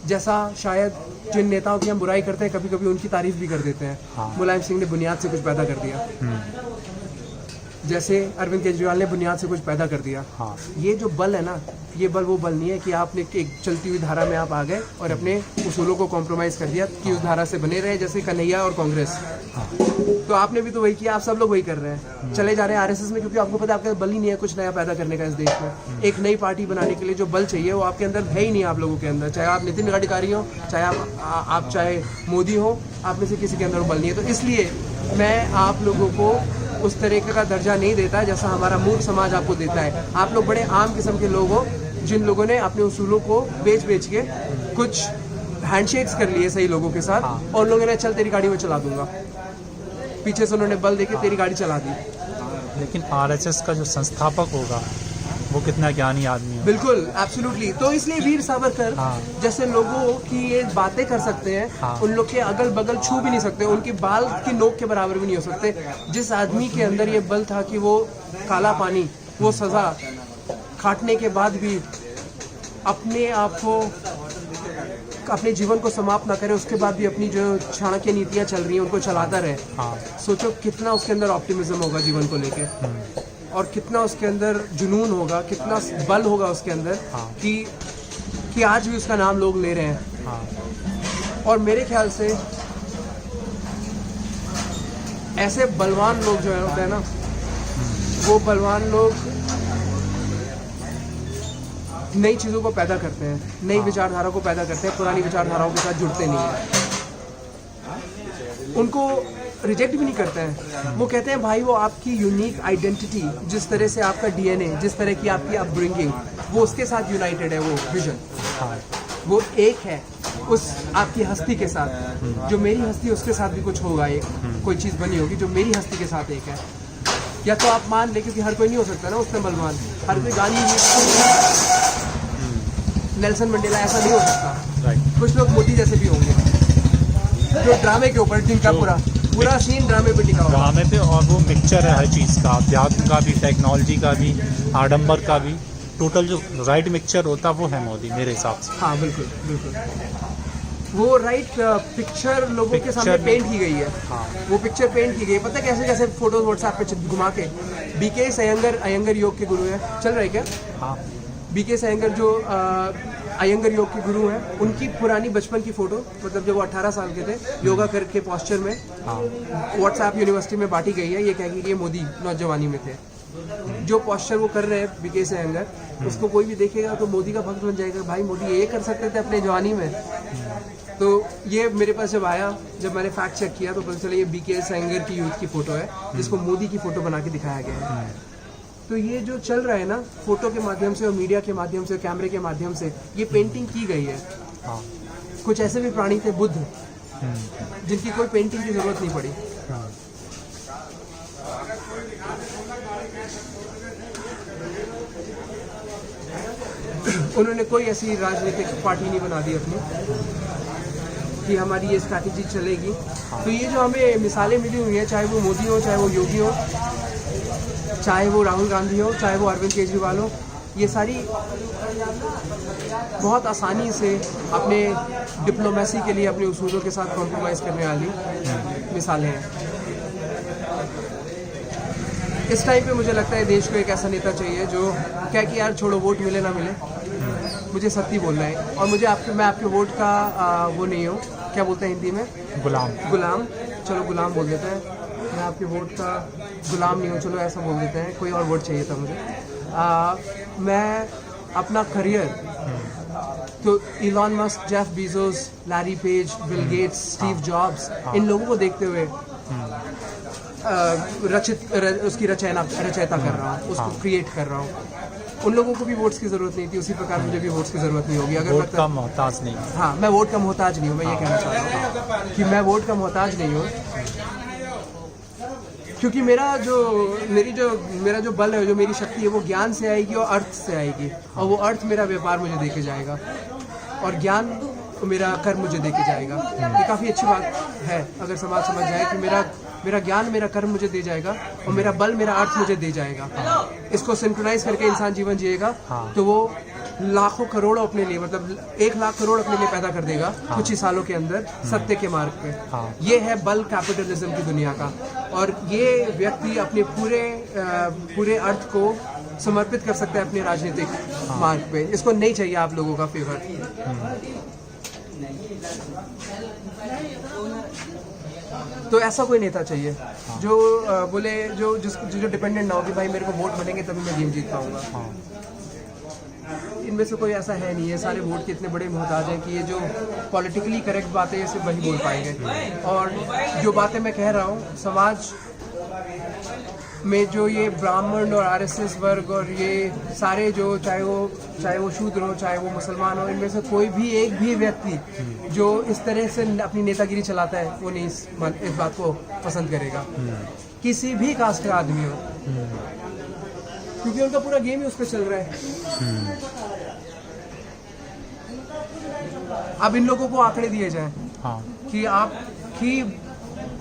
जैसा शायद जिन नेताओं की हम बुराई करते हैं कभी कभी उनकी तारीफ भी कर देते हैं। मुलायम सिंह ने बुनियाद से कुछ पैदा कर दिया, जैसे अरविंद केजरीवाल ने बुनियाद से कुछ पैदा कर दिया, हाँ ये जो बल है ना, ये बल वो बल नहीं है कि आपने एक चलती हुई धारा में आप आ गए और अपने उसूलों को कॉम्प्रोमाइज़ कर दिया कि उस धारा से बने रहे, जैसे कन्हैया और कांग्रेस। तो आपने भी तो वही किया, आप सब लोग वही कर रहे हैं, चले जा रहे हैं आरएसएस में, क्योंकि आपको पता है आपका बल ही नहीं है कुछ नया पैदा करने का इस देश में। एक नई पार्टी बनाने के लिए जो बल चाहिए वो आपके अंदर है ही नहीं, आप लोगों के अंदर, चाहे आप नितिन गडकरी हो, चाहे आप चाहे मोदी हो, आप में से किसी के अंदर वो बल नहीं है। तो इसलिए मैं आप लोगों को उस तरीके का दर्जा नहीं देता जैसा हमारा मूर्ख समाज आपको देता है। आप लोग बड़े आम किस्म के लोग हो, जिन लोगों ने अपने उसूलों को बेच के कुछ हैंडशेक्स कर लिए सही लोगों के साथ, और लोगों ने चल तेरी गाड़ी में चला दूंगा, पीछे से उन्होंने बल देके तेरी गाड़ी चला दी। लेकिन आरएसएस का जो संस्थापक होगा वो कितना ज्ञानी आदमी है। बिल्कुल, एब्सोल्युटली। तो इसलिए वीर सावरकर जैसे लोगों की ये बातें कर सकते हैं, उन लोग के अगल बगल छू भी नहीं सकते, उनकी बाल की नोक के बराबर भी नहीं हो सकते। जिस आदमी के अंदर ये बल था कि वो काला पानी, वो सज़ा काटने के बाद भी अपने आप को, अपने जीवन को समाप्त ना करे, उसके बाद भी अपनी जो चाणक्य नीतियाँ चल रही हैं उनको चलाता रहे। सोचो कितना उसके अंदर ऑप्टिमिज्म होगा जीवन को लेके, और कितना उसके अंदर जुनून होगा, कितना बल होगा उसके अंदर कि आज भी उसका नाम लोग ले रहे हैं। और मेरे ख्याल से ऐसे बलवान लोग जो होते हैं ना, वो बलवान लोग नई चीज़ों को पैदा करते हैं, नई विचारधारा को पैदा करते हैं, पुरानी विचारधाराओं के साथ जुड़ते नहीं हैं, उनको रिजेक्ट भी नहीं करते हैं। वो कहते हैं भाई वो आपकी यूनिक आइडेंटिटी, जिस तरह से आपका डीएनए, जिस तरह की आपकी अपब्रिंगिंग, वो उसके साथ यूनाइटेड है, वो विजन, वो एक है उस आपकी हस्ती के साथ। जो मेरी हस्ती उसके साथ भी कुछ होगा, एक कोई चीज़ बनी होगी जो मेरी हस्ती के साथ एक है। या तो आप मान ले, क्योंकि हर कोई नहीं हो सकता ना उसमें बलवान, हर कोई गांधी नेल्सन मंडेला ऐसा नहीं हो सकता। कुछ लोग मोदी जैसे भी होंगे जो ड्रामे के ऊपर, जिनका पूरा सीन ड्रामे पे टिका हुआ, ड्रामे पे, और वो मिक्सचर है हर चीज़ का, अध्यात्म का भी, टेक्नोलॉजी का भी, आडंबर का भी, टोटल जो राइट मिक्सचर होता वो है मोदी मेरे हिसाब से। हाँ बिल्कुल बिल्कुल, वो राइट पिक्चर लोगों के सामने पेंट की गई है। वो पिक्चर पेंट की गई है, पता है कैसे कैसे फोटोज व्हाट्सएप पे घुमा के। बीके अयंगर योग के गुरु है, चल रहा है क्या? हाँ, बीके अयंगर जो अयंगर योग के गुरु हैं, उनकी पुरानी बचपन की फ़ोटो, मतलब जब वो 18 साल के थे, योगा करके पॉस्चर में व्हाट्सएप यूनिवर्सिटी में बांटी गई है, ये कह कि ये मोदी नौजवानी में थे। जो पॉस्चर वो कर रहे हैं बीके अयंगर, उसको कोई भी देखेगा तो मोदी का भक्त बन जाएगा। भाई मोदी ये कर सकते थे अपने जवानी में। तो ये मेरे पास जब आया, जब मैंने फैक्ट चेक किया तो पता चला ये बीके अयंगर की यूथ की फ़ोटो है, जिसको मोदी की फ़ोटो बना के दिखाया गया है। तो ये जो चल रहा है ना, फोटो के माध्यम से और मीडिया के माध्यम से, कैमरे के माध्यम से ये पेंटिंग की गई है। कुछ ऐसे भी प्राणी थे, बुद्ध, जिनकी कोई पेंटिंग की जरूरत नहीं पड़ी। उन्होंने कोई ऐसी राजनीतिक पार्टी नहीं बना दी अपनी कि हमारी ये स्ट्रैटेजी चलेगी। तो ये जो हमें मिसालें मिली हुई हैं, चाहे वो मोदी हो, चाहे वो योगी हो, चाहे वो राहुल गांधी हो, चाहे वो अरविंद केजरीवाल हो, ये सारी बहुत आसानी से अपने डिप्लोमेसी के लिए अपने उसूलों के साथ कॉम्प्रोमाइज़ करने वाली मिसालें हैं। इस टाइम पे मुझे लगता है देश को एक ऐसा नेता चाहिए जो क्या कि यार छोड़ो, वोट मिले ना मिले, मुझे सत्य बोलना है। और मुझे मैं आपके वोट का वो नहीं हूँ, क्या बोलते हैं हिंदी में, गुलाम। चलो गुलाम बोल देते हैं, मैं आपके वोट का गुलाम नहीं हूँ, चलो ऐसा बोल देते हैं। कोई और वर्ड चाहिए था मुझे। मैं अपना करियर तो Elon Musk, Jeff Bezos, Larry Page, Bill Gates, Steve Jobs, इन लोगों को देखते हुए उसकी रचयिता कर रहा हूँ, उसको क्रिएट कर रहा हूँ। उन लोगों को भी वोट्स की ज़रूरत नहीं थी, उसी प्रकार मुझे भी वोट्स की ज़रूरत नहीं होगी। अगर वोट का मोहताज नहीं। हाँ, मैं वोट का मोहताज नहीं हूँ, मैं ये कहना चाह रहा हूँ कि मैं वोट का मोहताज नहीं हूँ, क्योंकि मेरा जो बल है, जो मेरी शक्ति है, वो ज्ञान से आएगी और अर्थ से आएगी। और वो अर्थ मेरा व्यापार मुझे देके जाएगा, और ज्ञान मेरा कर्म मुझे देके जाएगा। ये काफ़ी अच्छी बात है अगर समाज समझ जाए कि मेरा ज्ञान मेरा कर्म मुझे दे जाएगा और मेरा बल मेरा अर्थ मुझे दे जाएगा। इसको सिंक्रोनाइज करके इंसान जीवन जिएगा तो वो लाखों करोड़ों अपने लिए, मतलब 1 लाख करोड़ अपने लिए पैदा कर देगा कुछ ही सालों के अंदर सत्य के मार्ग पे। ये है बल कैपिटलिज्म की दुनिया का, और ये व्यक्ति अपने पूरे अर्थ को समर्पित कर सकता है अपने राजनीतिक मार्ग पे। इसको नहीं चाहिए आप लोगों का फेवर। तो ऐसा कोई नेता चाहिए जो बोले जो डिपेंडेंट ना हो कि भाई मेरे को वोट मिलेंगे तभी मैं गेम जीत पाऊंगा। इनमें से कोई ऐसा है नहीं है, सारे वोट के इतने बड़े मोहताज हैं कि ये जो पॉलिटिकली करेक्ट बातें ये सिर्फ वही बोल पाएंगे। और जो बातें मैं कह रहा हूँ समाज में जो ये ब्राह्मण और आरएसएस वर्ग और ये सारे जो चाहे वो शूद्र हो चाहे वो मुसलमान हो, इनमें से कोई भी एक भी व्यक्ति जो इस तरह से अपनी नेतागिरी चलाता it वो नहीं इस बात को पसंद करेगा, किसी भी कास्ट का आदमी हो, क्योंकि उनका पूरा गेम ही उस पर चल रहा है। अब इन लोगों को आंकड़े दिए जाएं कि आपकी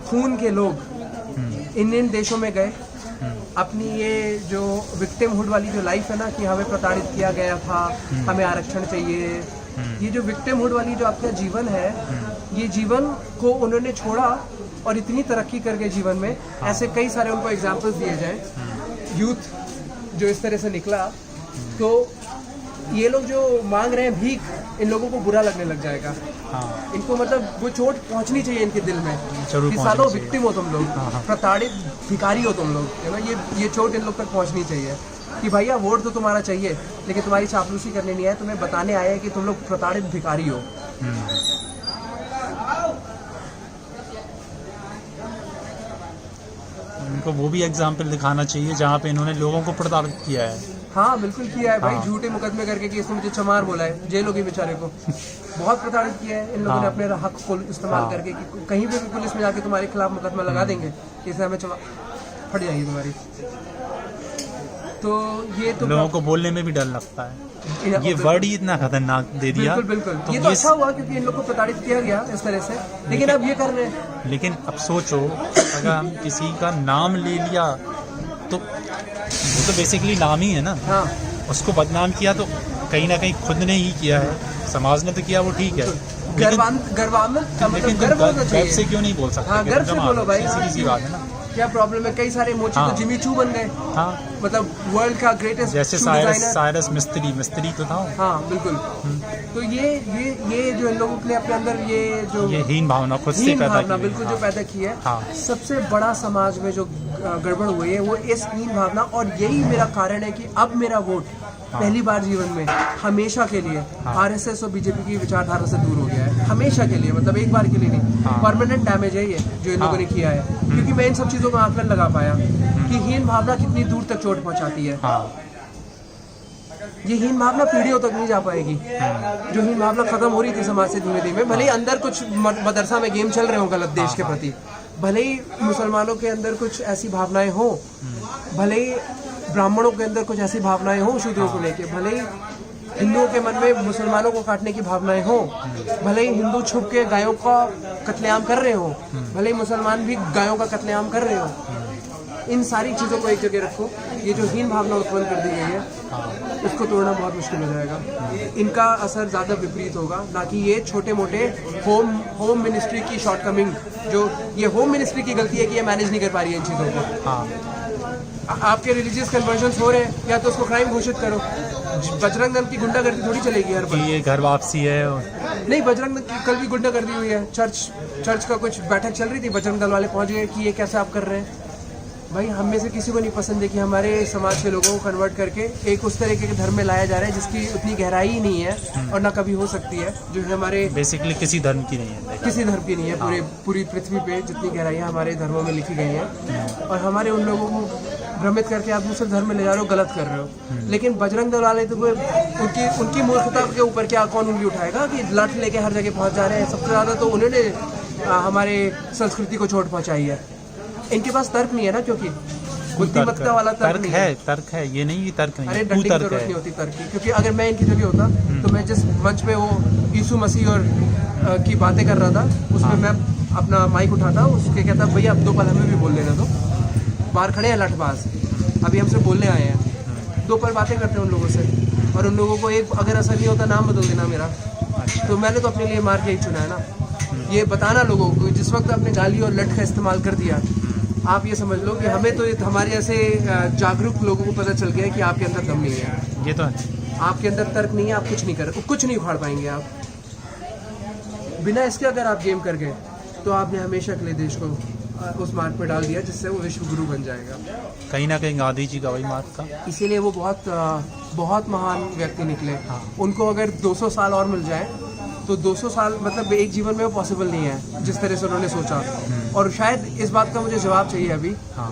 खून के लोग इन देशों में गए, अपनी ये जो विक्टिमहुड वाली जो लाइफ है ना कि हमें प्रताड़ित किया गया था, हमें आरक्षण चाहिए, ये जो विक्टिमहुड वाली जो आपका जीवन है, ये जीवन को उन्होंने छोड़ा और इतनी तरक्की करके जीवन में ऐसे कई सारे उनको एग्जाम्पल्स दिए जाएं। यूथ जो इस तरह से निकला, तो ये लोग जो मांग रहे हैं भीख, इन लोगों को बुरा लगने लग जाएगा। इनको मतलब वो चोट पहुंचनी चाहिए इनके दिल में कि सालों विक्टिम हो तुम लोग, प्रताड़ित भिखारी हो तुम लोग, है ना। ये चोट इन लोग तक पहुंचनी चाहिए कि भैया वोट तो तुम्हारा चाहिए, लेकिन तुम्हारी चापलूसी करने नहीं आए, तुम्हें बताने आए हैं कि तुम लोग प्रताड़ित भिखारी हो। इनको वो भी एग्जाम्पल दिखाना चाहिए जहाँ पे इन्होंने लोगों को प्रताड़ित किया है। हाँ बिल्कुल किया है भाई, झूठे मुकदमे करके कि इसने मुझे चमार बोला है, जेल होगी बेचारे को। बहुत प्रताड़ित किया है इन लोगों ने अपने हक को इस्तेमाल करके कि कहीं भी पुलिस में जाके तुम्हारे खिलाफ मुकदमा लगा देंगे, इससे हमें फट जाएगी तुम्हारी। तो ये तो लोगों को बोलने में भी डर लगता है, ये वर्ड ही इतना खतरनाक दे दिया। बिल्कुल ये तो अच्छा हुआ क्योंकि इन लोग को प्रताड़ित किया गया इस तरह से, लेकिन अब ये कर रहे हैं। लेकिन अब सोचो अगर हम किसी का नाम ले लिया तो वो तो बेसिकली नाम ही है ना। उसको बदनाम किया तो कहीं ना कहीं खुद ने ही किया है, समाज ने तो किया, वो ठीक है, लेकिन गर्व से क्यों नहीं बोल सकते? हाँ, गर्व से बोलो भाई, सीधी बात है ना। क्या प्रॉब्लम है? कई सारे मोची तो जिमी चू बन गए, मतलब वर्ल्ड का ग्रेटेस्ट, जैसे साइरस मिस्त्री तो था। हाँ बिल्कुल। तो ये जो इन लोगों ने अपने अंदर ये हीन भावना खुद से पैदा की, बिल्कुल जो पैदा की है, सबसे बड़ा समाज में जो गड़बड़ हुई है वो इस हीन भावना। और यही मेरा कारण है कि अब मेरा वोट पहली बार जीवन में हमेशा के लिए आरएसएस और बीजेपी की विचारधारा से दूर हो गया है, हमेशा के लिए, मतलब एक बार के लिए नहीं। परमानेंट डैमेज है ये जो इन लोगों ने किया है, क्योंकि मैं इन सब चीजों का आकलन लगा पाया कि हीन भावना कितनी दूर तक चोट पहुंचाती है। ये हीन भावना पीढ़ियों तक नहीं जा पाएगी। जो हीन भावना खत्म हो रही थी समाज से धीमे धीमे, भले ही अंदर कुछ मदरसा में गेम चल रहे हो गलत देश के प्रति, भले ही मुसलमानों के अंदर कुछ ऐसी भावनाएं हो, भले ही ब्राह्मणों के अंदर कुछ ऐसी भावनाएं हो शूद्रों को लेके, भले ही हिंदुओं के मन में मुसलमानों को काटने की भावनाएं हो, भले ही हिंदू छुप के गायों का कत्लेआम कर रहे हो, भले ही मुसलमान भी गायों का कत्लेआम कर रहे हो, इन सारी चीज़ों को एक जगह रखो। ये जो हीन भावना उत्पन्न कर दी गई है, उसको तोड़ना बहुत मुश्किल हो जाएगा। इनका असर ज़्यादा विपरीत होगा, ना कि ये छोटे मोटे होम मिनिस्ट्री की शॉर्टकमिंग, जो ये होम मिनिस्ट्री की गलती है कि ये मैनेज नहीं कर पा रही है इन चीज़ों को। आपके रिलीजियस कन्वर्जन्स हो रहे हैं, या तो उसको क्राइम घोषित करो। बजरंग दल की गुंडागर्दी थोड़ी चलेगी हर बार, ये घर वापसी है। नहीं, बजरंग दल की कल भी गुंडागर्दी हुई है, चर्च का कुछ बैठक चल रही थी, बजरंग दल वाले पहुंच गए कि ये कैसे आप कर रहे हैं। भाई हम में से किसी को नहीं पसंद है कि हमारे समाज के लोगों को कन्वर्ट करके एक उस तरीके के धर्म में लाया जा रहा है जिसकी उतनी गहराई ही नहीं है और ना कभी हो सकती है, जो हमारे बेसिकली किसी धर्म की नहीं है, किसी धर्म की नहीं है। पूरी पृथ्वी पे जितनी गहराइयाँ हमारे धर्मों में लिखी गई हैं, और हमारे उन लोगों को भ्रमित करके आप दूसरे धर्म में ले जा रहे हो, गलत कर रहे हो। लेकिन बजरंग दल वाले तो उनकी मूर्खता के ऊपर क्या कौन उंगली उठाएगा कि लठ लेके हर जगह पहुंच जा रहे हैं। सबसे ज़्यादा तो उन्होंने हमारे संस्कृति को चोट पहुंचाई है। इनके पास तर्क नहीं है ना, क्योंकि बुद्धिमत्ता वाला तर्क है, ये नहीं कि तर्क नहीं। अरे डंडी की जरूरत नहीं होती तर्क की, क्योंकि अगर मैं इनकी जगह होता तो मैं जिस मंच पे वो यीशु मसीह और की बातें कर रहा था, उसमें मैं अपना माइक उठाता, उसके कहता भैया अब 2 पल हमें भी बोल लेना दो, बाहर खड़े हैं लठबाज, अभी हमसे बोलने आए हैं, 2 पल बातें करते हैं उन लोगों से। और उन लोगों को एक अगर असर नहीं होता नाम बदल देना मेरा। तो मैंने तो अपने लिए मार्ग यही चुना है ना, ये बताना लोगों को। जिस वक्त आपने गाली और लठ का इस्तेमाल कर दिया, आप ये समझ लो कि हमें तो हमारे ऐसे जागरूक लोगों को पता चल गया कि आपके अंदर दम नहीं है। ये तो है, आपके अंदर तर्क नहीं है, आप कुछ नहीं उखाड़ पाएंगे आप। बिना इसके अगर आप गेम कर गए तो आपने हमेशा के लिए देश को उस मार्ग पे डाल दिया जिससे वो विश्व गुरु बन जाएगा। कहीं ना कहीं गांधी जी का वही मार्ग था, इसीलिए वो बहुत महान व्यक्ति निकले। हाँ। उनको अगर 200 साल और मिल जाए तो 200 साल मतलब एक जीवन में वो पॉसिबल नहीं है जिस तरह से उन्होंने सोचा। और शायद इस बात का मुझे जवाब चाहिए अभी। हाँ।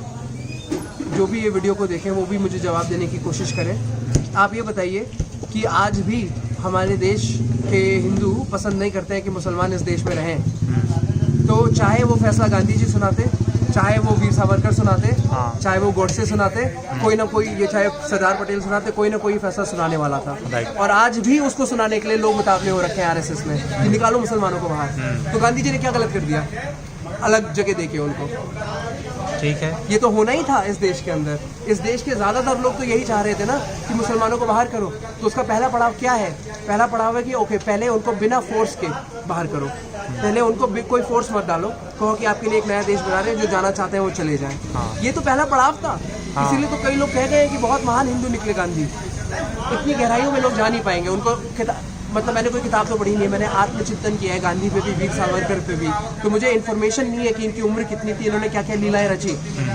जो भी ये वीडियो को देखें वो भी मुझे जवाब देने की कोशिश करें। आप ये बताइए कि आज भी हमारे देश के हिंदू पसंद नहीं करते हैं कि मुसलमान इस देश में रहें। तो चाहे वो फैसला गांधी जी सुनाते, चाहे वो वीर सावरकर सुनाते, हाँ। चाहे वो गोडसे सुनाते, कोई ना कोई, ये चाहे सरदार पटेल सुनाते, कोई ना कोई फैसला सुनाने वाला था। राइट। और आज भी उसको सुनाने के लिए लोग मुताबिले हो रखे हैं आरएसएस में कि निकालो मुसलमानों को बाहर। तो गांधी जी ने क्या गलत कर दिया? अलग जगह देके उनको। ठीक है, ये तो होना ही था इस देश के अंदर। इस देश के ज़्यादातर लोग तो यही चाह रहे थे ना कि मुसलमानों को बाहर करो। तो उसका पहला पड़ाव क्या है? पहला पड़ाव है कि ओके, पहले उनको बिना फोर्स के बाहर करो। पहले उनको कोई फोर्स मत डालो, कहो कि आपके लिए एक नया देश बना रहे हैं, जो जाना चाहते हैं वो चले जाएं। हाँ। ये तो पहला पड़ाव था। हाँ। इसीलिए तो कई लोग कह गए कि बहुत महान हिंदू निकले गांधी। इतनी गहराइयों में लोग जा नहीं पाएंगे। उनको मतलब मैंने कोई किताब तो पढ़ी नहीं है, मैंने आत्मचिंतन किया है गांधी पे भी, वीर सावरकर पे भी। तो मुझे इन्फॉर्मेशन नहीं है कि इनकी उम्र कितनी थी, इन्होंने क्या क्या लीलाएं रची।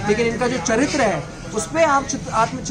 लेकिन इनका जो चरित्र है उस पर आप आत्मचिंतन